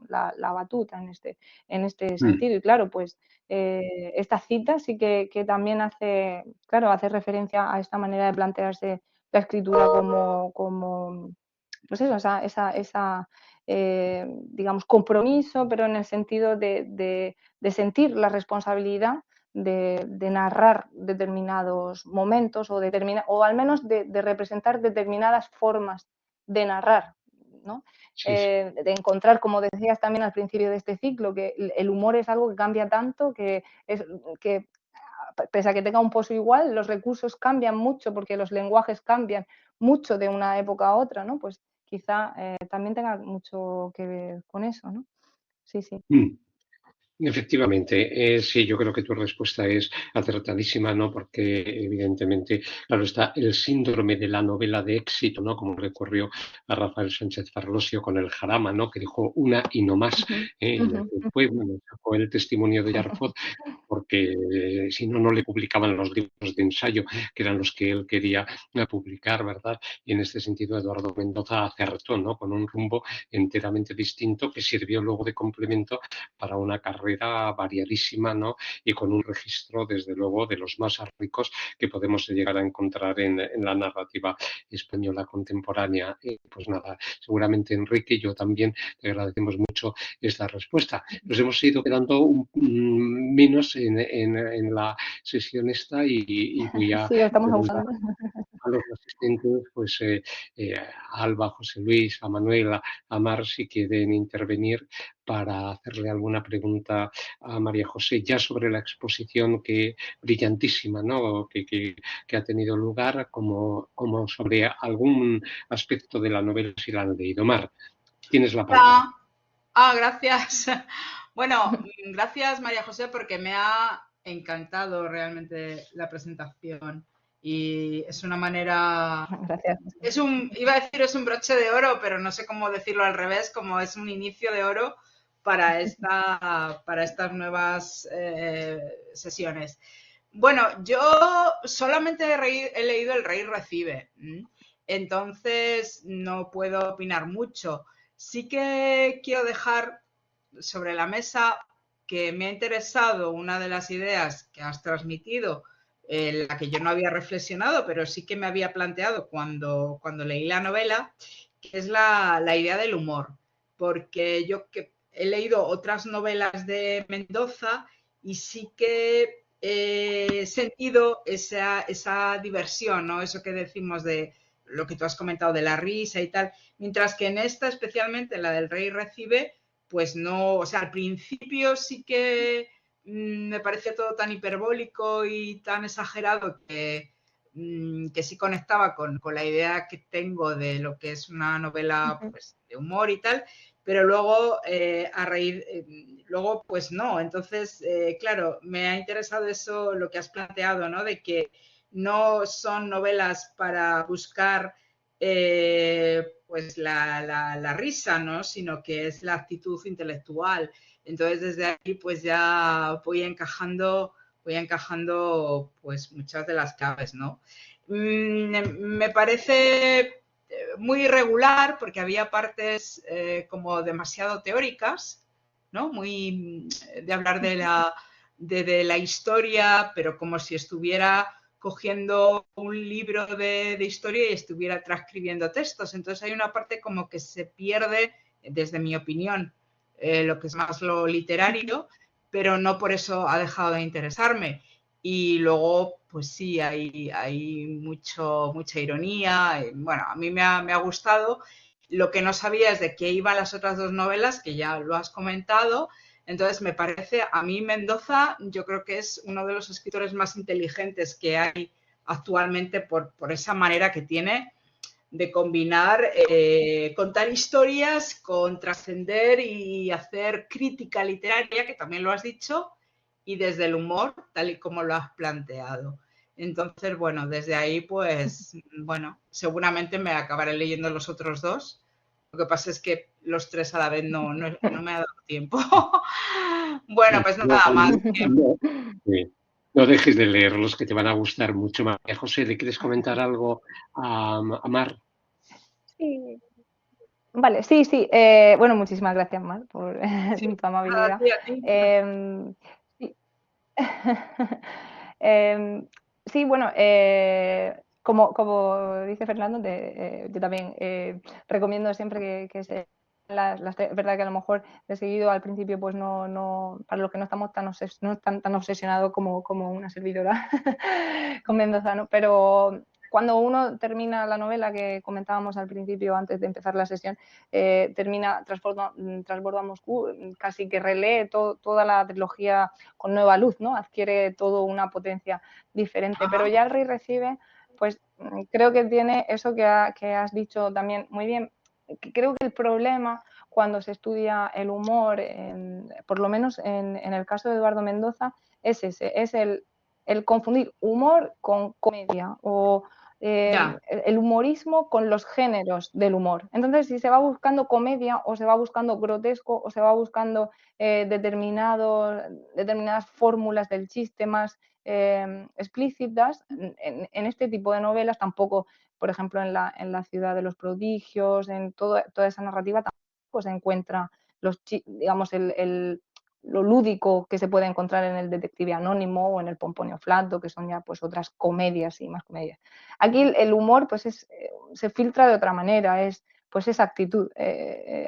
S2: la batuta en este sentido. Y claro, pues esta cita sí que también hace referencia a esta manera de plantearse la escritura como pues eso, digamos, compromiso, pero en el sentido de sentir la responsabilidad de narrar determinados momentos o al menos de representar determinadas formas de narrar, ¿no?
S1: Sí, sí.
S2: De encontrar, como decías también al principio de este ciclo, que el humor es algo que cambia tanto, que pese a que tenga un pozo igual, los recursos cambian mucho porque los lenguajes cambian mucho de una época a otra, ¿no? Pues quizá también tenga mucho que ver con eso, ¿no? Sí, sí.
S1: Efectivamente, sí, yo creo que tu respuesta es acertadísima, ¿no? Porque evidentemente, claro, está el síndrome de la novela de éxito, ¿no? Como le ocurrió a Rafael Sánchez Farlosio con el Jarama, ¿no? Que dijo una y no más, y el que fue, bueno, sacó el testimonio de Yarfod, porque si no, no le publicaban los libros de ensayo, que eran los que él quería publicar, ¿verdad? Y en este sentido, Eduardo Mendoza acertó, ¿no? Con un rumbo enteramente distinto que sirvió luego de complemento para una carrera variadísima, ¿no? Y con un registro, desde luego, de los más ricos que podemos llegar a encontrar en la narrativa española contemporánea. Pues nada, seguramente Enrique y yo también te agradecemos mucho esta respuesta. Nos hemos ido quedando menos en la sesión esta y voy a
S2: Sí, lo estamos
S1: preguntar
S2: abusando.
S1: a los asistentes, pues a Alba, José Luis, a Manuel, a Mar, si quieren intervenir para hacerle alguna pregunta a María José ya sobre la exposición que brillantísima, ¿no? que ha tenido lugar, como sobre algún aspecto de la novela si la han leído. Mar, tienes la palabra.
S3: Hola. Gracias. Bueno, gracias María José porque me ha encantado realmente la presentación y es una manera,
S2: Gracias.
S3: iba a decir es un broche de oro, pero no sé cómo decirlo al revés, como es un inicio de oro para estas nuevas sesiones. Bueno, yo solamente he leído El Rey Recibe, entonces no puedo opinar mucho. Sí que quiero dejar sobre la mesa que me ha interesado una de las ideas que has transmitido, la que yo no había reflexionado, pero sí que me había planteado cuando leí la novela, que es la idea del humor, porque yo que he leído otras novelas de Mendoza y sí que he sentido esa diversión, ¿no? Eso que decimos de lo que tú has comentado de la risa y tal, mientras que en esta, especialmente en la del Rey Recibe, pues no, o sea, al principio sí que me parecía todo tan hiperbólico y tan exagerado que sí conectaba con la idea que tengo de lo que es una novela pues, de humor y tal, pero luego luego pues no. Entonces, claro, me ha interesado eso, lo que has planteado, ¿no? De que no son novelas para buscar pues la risa, ¿no? Sino que es la actitud intelectual. Entonces, desde ahí pues ya voy encajando pues muchas de las claves, ¿no? Me parece muy irregular porque había partes como demasiado teóricas, ¿no? Muy de hablar de la historia, pero como si estuviera cogiendo un libro de historia y estuviera transcribiendo textos. Entonces hay una parte como que se pierde, desde mi opinión, lo que es más lo literario, pero no por eso ha dejado de interesarme. Y luego, pues sí, hay mucha ironía. Bueno, a mí me ha gustado. Lo que no sabía es de qué iban las otras dos novelas, que ya lo has comentado. Entonces, me parece, a mí Mendoza, yo creo que es uno de los escritores más inteligentes que hay actualmente por esa manera que tiene de combinar, contar historias con trascender y hacer crítica literaria, que también lo has dicho, y desde el humor, tal y como lo has planteado. Entonces, bueno, desde ahí, pues, bueno, seguramente me acabaré leyendo los otros dos. Lo que pasa es que los tres a la vez no me ha dado tiempo. Bueno, pues
S1: No,
S3: nada más.
S1: no, sí. No dejes de leerlos, que te van a gustar mucho. María José, ¿le quieres comentar algo a Mar?
S2: Sí. Vale, sí, sí. Bueno, muchísimas gracias, Mar, por
S3: Sí,
S2: tu amabilidad.
S3: a ti.
S2: Sí. Sí, bueno, como dice Fernando, yo también recomiendo siempre que se es verdad que a lo mejor de seguido al principio pues para los que no estamos no están tan obsesionados como una servidora con Mendoza, ¿no? Pero cuando uno termina la novela que comentábamos al principio antes de empezar la sesión, Transbordo a Moscú, casi que relee toda la trilogía con nueva luz, ¿no? Adquiere todo una potencia diferente. Pero ya el Rey Recibe, pues creo que tiene eso que has dicho también muy bien. Creo que el problema cuando se estudia el humor, por lo menos en el caso de Eduardo Mendoza, es ese, es el confundir humor con comedia o el humorismo con los géneros del humor. Entonces, si se va buscando comedia o se va buscando grotesco o se va buscando determinadas fórmulas del chiste más explícitas, en este tipo de novelas tampoco, por ejemplo, en la Ciudad de los Prodigios, en toda esa narrativa tampoco se encuentra digamos, lo lúdico que se puede encontrar en el Detective Anónimo o en el Pomponio Flato, que son ya pues otras comedias y más comedias. Aquí el humor pues se filtra de otra manera, pues es actitud,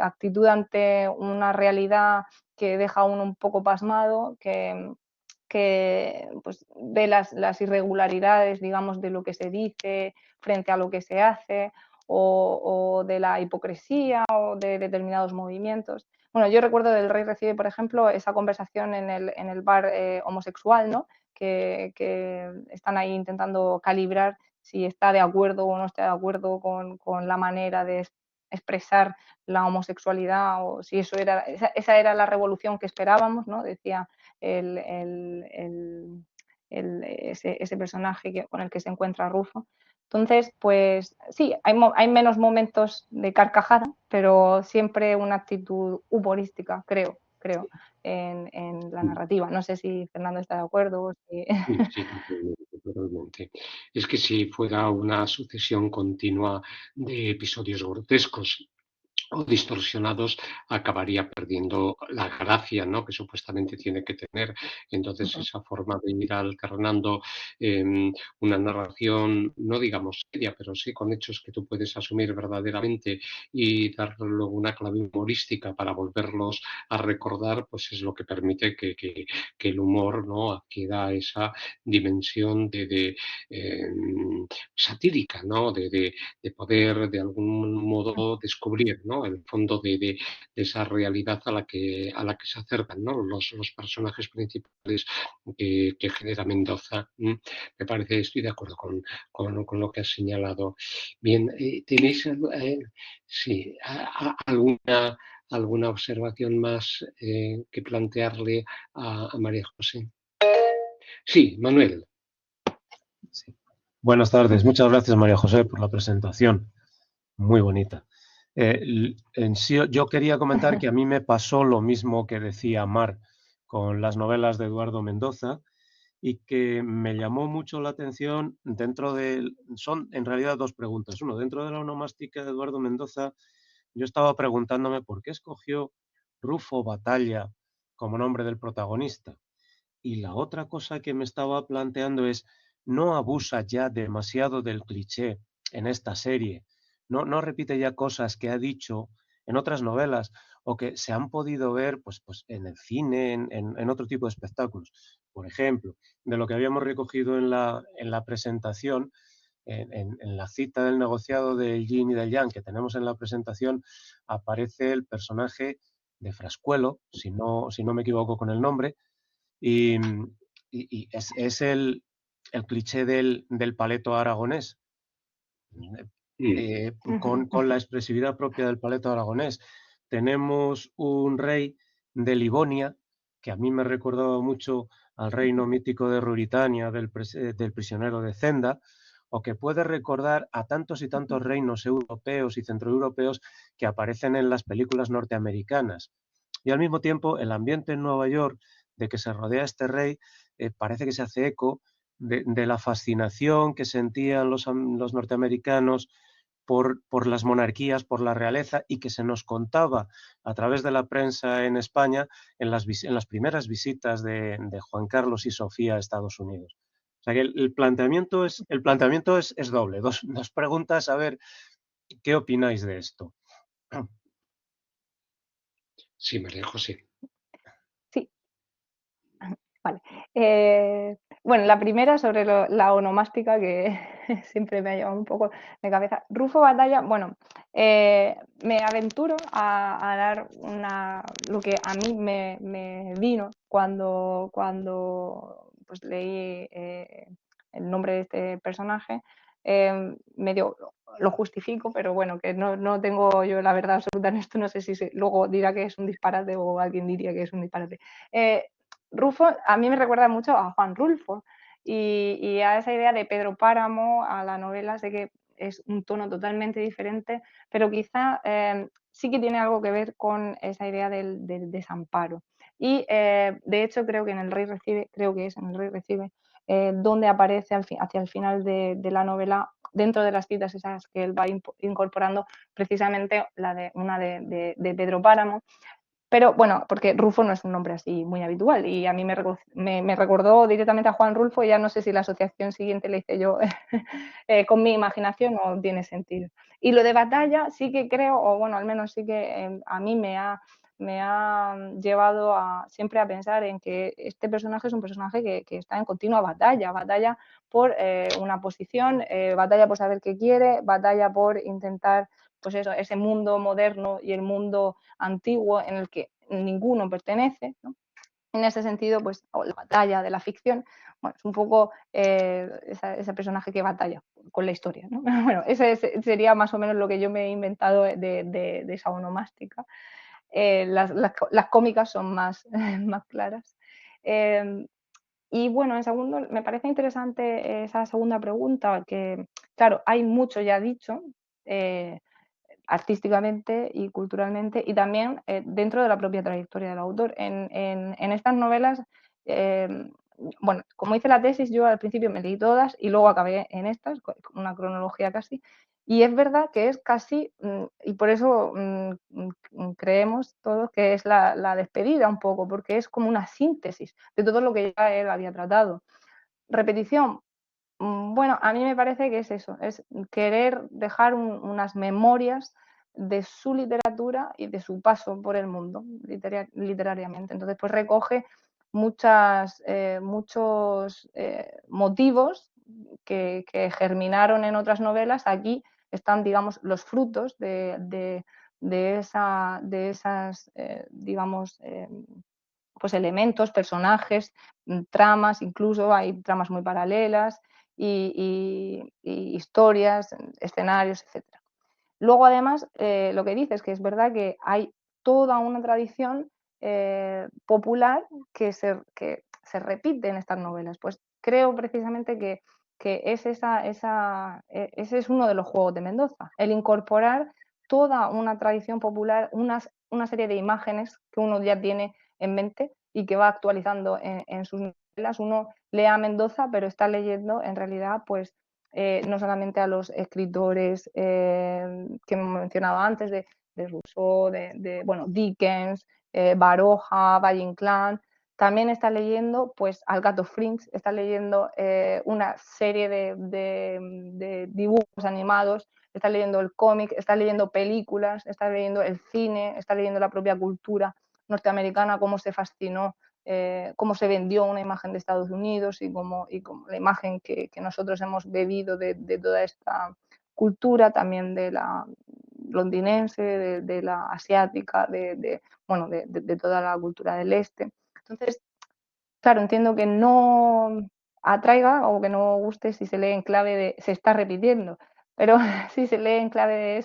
S2: actitud ante una realidad que deja a uno un poco pasmado, que pues, ve las irregularidades, digamos, de lo que se dice frente a lo que se hace, o de la hipocresía o de determinados movimientos. Bueno, yo recuerdo del Rey Recibe, por ejemplo, esa conversación en el bar homosexual, ¿no? Que están ahí intentando calibrar si está de acuerdo o no está de acuerdo con la manera de expresar la homosexualidad o si esa era la revolución que esperábamos, ¿no? Decía el, el, ese personaje con el que se encuentra Rufo. Entonces, pues sí, hay menos momentos de carcajada, pero siempre una actitud humorística, creo en la narrativa. No sé si Fernando está de acuerdo. Si...
S1: Sí, sí, totalmente, totalmente. Es que si fuera una sucesión continua de episodios grotescos o distorsionados, acabaría perdiendo la gracia, ¿no?, que supuestamente tiene que tener. Entonces,
S2: Ujú.
S1: esa forma de ir alternando una narración, no digamos seria, pero sí con hechos que tú puedes asumir verdaderamente y darle luego una clave humorística para volverlos a recordar, pues es lo que permite que el humor, ¿no?, adquiera esa dimensión satírica, ¿no?, de poder de algún modo descubrir, ¿no?, el fondo de esa realidad a la que se acercan, ¿no?, los personajes principales que genera Mendoza. Me parece, estoy de acuerdo con lo que has señalado. Bien, ¿tenéis sí, alguna observación más que plantearle a María José? Sí, Manuel.
S4: Sí. Buenas tardes. Muchas gracias, María José, por la presentación. Muy bonita. En sí, yo quería comentar que a mí me pasó lo mismo que decía Mar con las novelas de Eduardo Mendoza y que me llamó mucho la atención dentro de... Son en realidad dos preguntas. Uno, dentro de la onomástica de Eduardo Mendoza, yo estaba preguntándome por qué escogió Rufo Batalla como nombre del protagonista. Y la otra cosa que me estaba planteando es, ¿no abusa ya demasiado del cliché en esta serie? ¿No repite ya cosas que ha dicho en otras novelas o que se han podido ver pues en el cine, en otro tipo de espectáculos? Por ejemplo, de lo que habíamos recogido en la presentación, en la cita del negociado del yin y del yang que tenemos en la presentación, aparece el personaje de Frascuelo, si no me equivoco con el nombre, y, y es el cliché del paleto aragonés, con la expresividad propia del paleto aragonés. Tenemos un rey de Livonia, que a mí me recordaba mucho al reino mítico de Ruritania, del prisionero de Zenda, o que puede recordar a tantos y tantos reinos europeos y centroeuropeos que aparecen en las películas norteamericanas. Y al mismo tiempo, el ambiente en Nueva York de que se rodea este rey parece que se hace eco de la fascinación que sentían los norteamericanos por las monarquías, por la realeza, y que se nos contaba a través de la prensa en España en las primeras visitas de Juan Carlos y Sofía a Estados Unidos. O sea que el planteamiento es doble. Dos preguntas, a ver, ¿qué opináis de esto?
S1: Sí, María José.
S2: Sí, vale. Bueno, la primera sobre la onomástica, que siempre me ha llevado un poco de cabeza. Rufo Batalla, bueno, me aventuro a dar lo que a mí me vino cuando pues, leí el nombre de este personaje. Medio lo justifico, pero bueno, que no tengo yo la verdad absoluta en esto. No sé si luego dirá que es un disparate o alguien diría que es un disparate. Rufo a mí me recuerda mucho a Juan Rulfo y a esa idea de Pedro Páramo, a la novela. Sé que es un tono totalmente diferente, pero quizá sí que tiene algo que ver con esa idea del desamparo. Y de hecho creo que en El Rey Recibe, donde aparece hacia el final de la novela, dentro de las citas esas que él va incorporando, precisamente una de Pedro Páramo. Pero bueno, porque Rufo no es un nombre así muy habitual y a mí me recordó directamente a Juan Rulfo, y ya no sé si la asociación siguiente la hice yo con mi imaginación o tiene sentido. Y lo de Batalla sí que creo, o bueno, al menos sí que a mí me ha llevado siempre a pensar en que este personaje es un personaje que está en continua batalla por una posición, batalla por saber qué quiere, batalla por intentar, pues eso, ese mundo moderno y el mundo antiguo en el que ninguno pertenece, ¿no? En ese sentido, pues la batalla de la ficción, bueno, es un poco ese personaje que batalla con la historia, ¿no? Bueno, ese sería más o menos lo que yo me he inventado de esa onomástica. Las cómicas son más, más claras. Y bueno, en segundo, me parece interesante esa segunda pregunta, que claro, hay mucho ya dicho, artísticamente y culturalmente, y también dentro de la propia trayectoria del autor. En estas novelas, bueno, como hice la tesis, yo al principio me leí todas y luego acabé en estas, con una cronología casi, Y es verdad que es casi, y por eso creemos todos que es la despedida un poco, porque es como una síntesis de todo lo que ya él había tratado. Repetición, bueno, a mí me parece que es eso, es querer dejar unas memorias de su literatura y de su paso por el mundo literariamente. Entonces, pues recoge muchos motivos que germinaron en otras novelas. Aquí están, digamos, los frutos de esas, digamos, pues elementos, personajes, tramas, incluso hay tramas muy paralelas y historias, escenarios, etcétera. Luego, además, lo que dices, que es verdad que hay toda una tradición popular que se repite en estas novelas. Pues creo precisamente que es ese es uno de los juegos de Mendoza, el incorporar toda una tradición popular, una serie de imágenes que uno ya tiene en mente y que va actualizando en sus novelas. Uno lee a Mendoza, pero está leyendo en realidad pues no solamente a los escritores que hemos mencionado antes, de Rousseau, bueno, Dickens, Baroja, Valle Inclán, también está leyendo pues al Gato Frinks, está leyendo una serie de dibujos animados, está leyendo el cómic, está leyendo películas, está leyendo el cine, está leyendo la propia cultura norteamericana, cómo se fascinó, cómo se vendió una imagen de Estados Unidos y cómo la imagen que nosotros hemos bebido de toda esta cultura, también de la londinense, de la asiática, bueno, de toda la cultura del este. Entonces, claro, entiendo que no atraiga o que no guste si se lee en clave de se está repitiendo, pero si se lee en clave de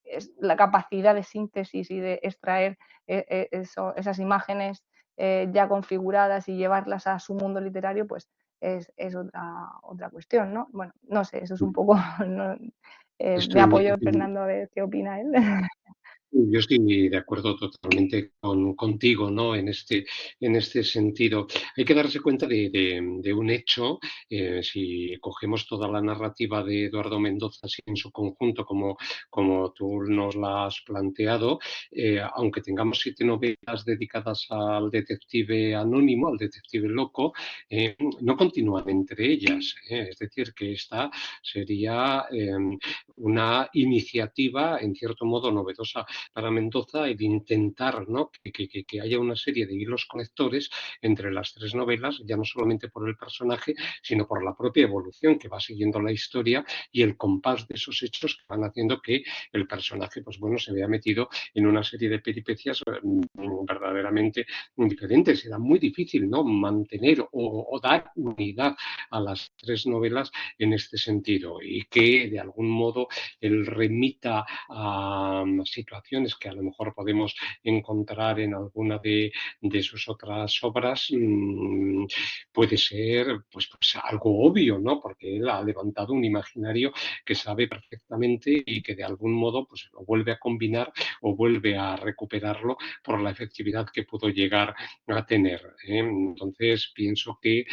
S2: es la capacidad de síntesis y de extraer esas imágenes ya configuradas y llevarlas a su mundo literario, pues es otra cuestión, ¿no? Bueno, no sé, eso es un poco, ¿no? Me
S1: Estoy,
S2: apoyo Fernando a ver qué opina él.
S1: Yo estoy de acuerdo totalmente contigo, ¿no? En este sentido. Hay que darse cuenta de un hecho, si cogemos toda la narrativa de Eduardo Mendoza así en su conjunto, como tú nos la has planteado, aunque tengamos 7 novelas dedicadas al detective anónimo, al detective loco, no continúan entre ellas. Es decir, que esta sería una iniciativa, en cierto modo, novedosa para Mendoza el intentar, ¿no? que haya una serie de hilos conectores entre las 3 novelas, ya no solamente por el personaje, sino por la propia evolución que va siguiendo la historia y el compás de esos hechos que van haciendo que el personaje, pues bueno, se vea metido en una serie de peripecias verdaderamente diferentes. Era muy difícil, ¿no? Mantener o dar unidad a las 3 novelas en este sentido y que de algún modo él remita a situaciones que a lo mejor podemos encontrar en alguna de sus otras obras, puede ser pues algo obvio, ¿no? Porque él ha levantado un imaginario que sabe perfectamente y que de algún modo pues lo vuelve a combinar o vuelve a recuperarlo por la efectividad que pudo llegar a tener. Entonces pienso que,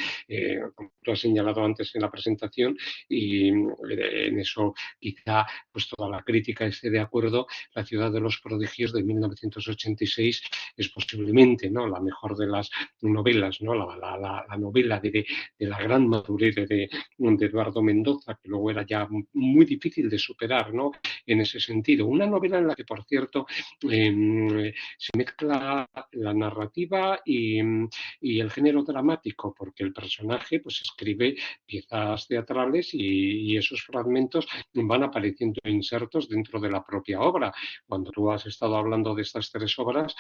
S1: como tú has señalado antes en la presentación, y en eso quizá pues toda la crítica esté de acuerdo, La ciudad de los prodigios de 1986 es posiblemente, ¿no?, la mejor de las novelas, ¿no?, la novela de la gran madurez de Eduardo Mendoza, que luego era ya muy difícil de superar, ¿no?, en ese sentido. Una novela en la que, por cierto, se mezcla la narrativa y el género dramático, porque el personaje pues escribe piezas teatrales y esos fragmentos van apareciendo insertos dentro de la propia obra. Cuando tú has estado hablando de estas 3 obras,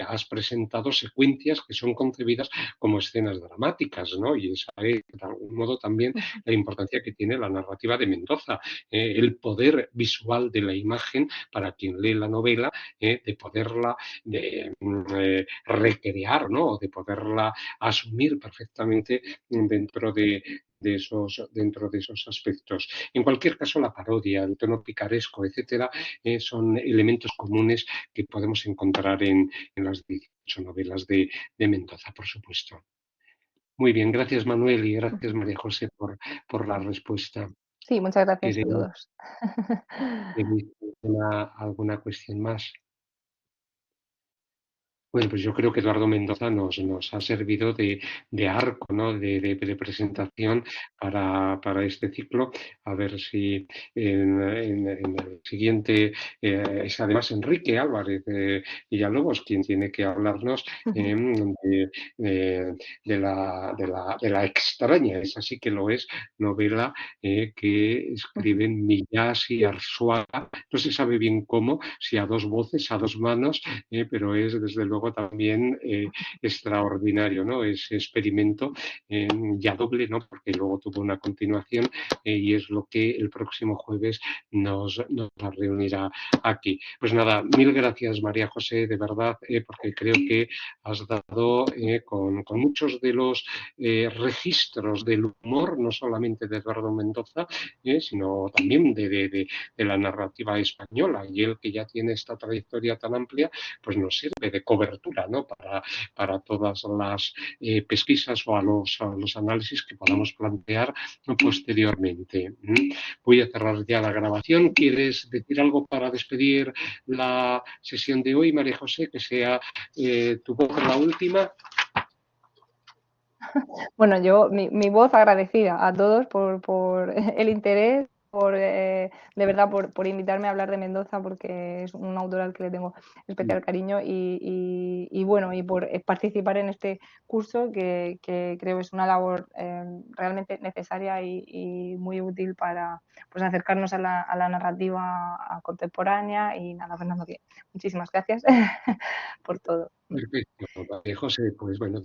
S1: has presentado secuencias que son concebidas como escenas dramáticas, ¿no? Y esa es, de algún modo, también la importancia que tiene la narrativa de Mendoza, el poder visual de la imagen para quien lee la novela, de poderla recrear, ¿no? De poderla asumir perfectamente dentro de esos aspectos. En cualquier caso, la parodia, el tono picaresco, etcétera, son elementos comunes que podemos encontrar en las 18 novelas de Mendoza, por supuesto. Muy bien, gracias Manuel y gracias María José por la respuesta.
S2: Sí, muchas gracias a
S1: ¿Queréis,
S2: todos.
S1: queréis alguna cuestión más? Bueno, pues yo creo que Eduardo Mendoza nos ha servido de arco, ¿no? De presentación para este ciclo. A ver si en el siguiente es además Enrique Álvarez Villalobos quien tiene que hablarnos de la extraña, es así que lo es, novela que escriben Millás y Arzuaga. No se sabe bien cómo, si a dos voces, a dos manos, pero es desde luego también extraordinario, ¿no? Ese experimento ya doble, ¿no? Porque luego tuvo una continuación y es lo que el próximo jueves nos reunirá aquí. Pues nada, mil gracias María José, de verdad, porque creo que has dado con muchos de los registros del humor, no solamente de Eduardo Mendoza, sino también de la narrativa española, y él que ya tiene esta trayectoria tan amplia, pues nos sirve de cobertura, ¿no? Para todas las pesquisas o a los análisis que podamos plantear posteriormente. Voy a cerrar ya la grabación. ¿Quieres decir algo para despedir la sesión de hoy, María José? Que sea tu voz la última.
S2: Bueno, yo, mi voz agradecida a todos por el interés, de verdad, por invitarme a hablar de Mendoza, porque es un autor al que le tengo especial cariño y bueno, y por participar en este curso que creo es una labor realmente necesaria y muy útil para pues, acercarnos a la narrativa contemporánea. Y nada, Fernando, que muchísimas gracias por todo.
S1: Perfecto, José. Pues bueno,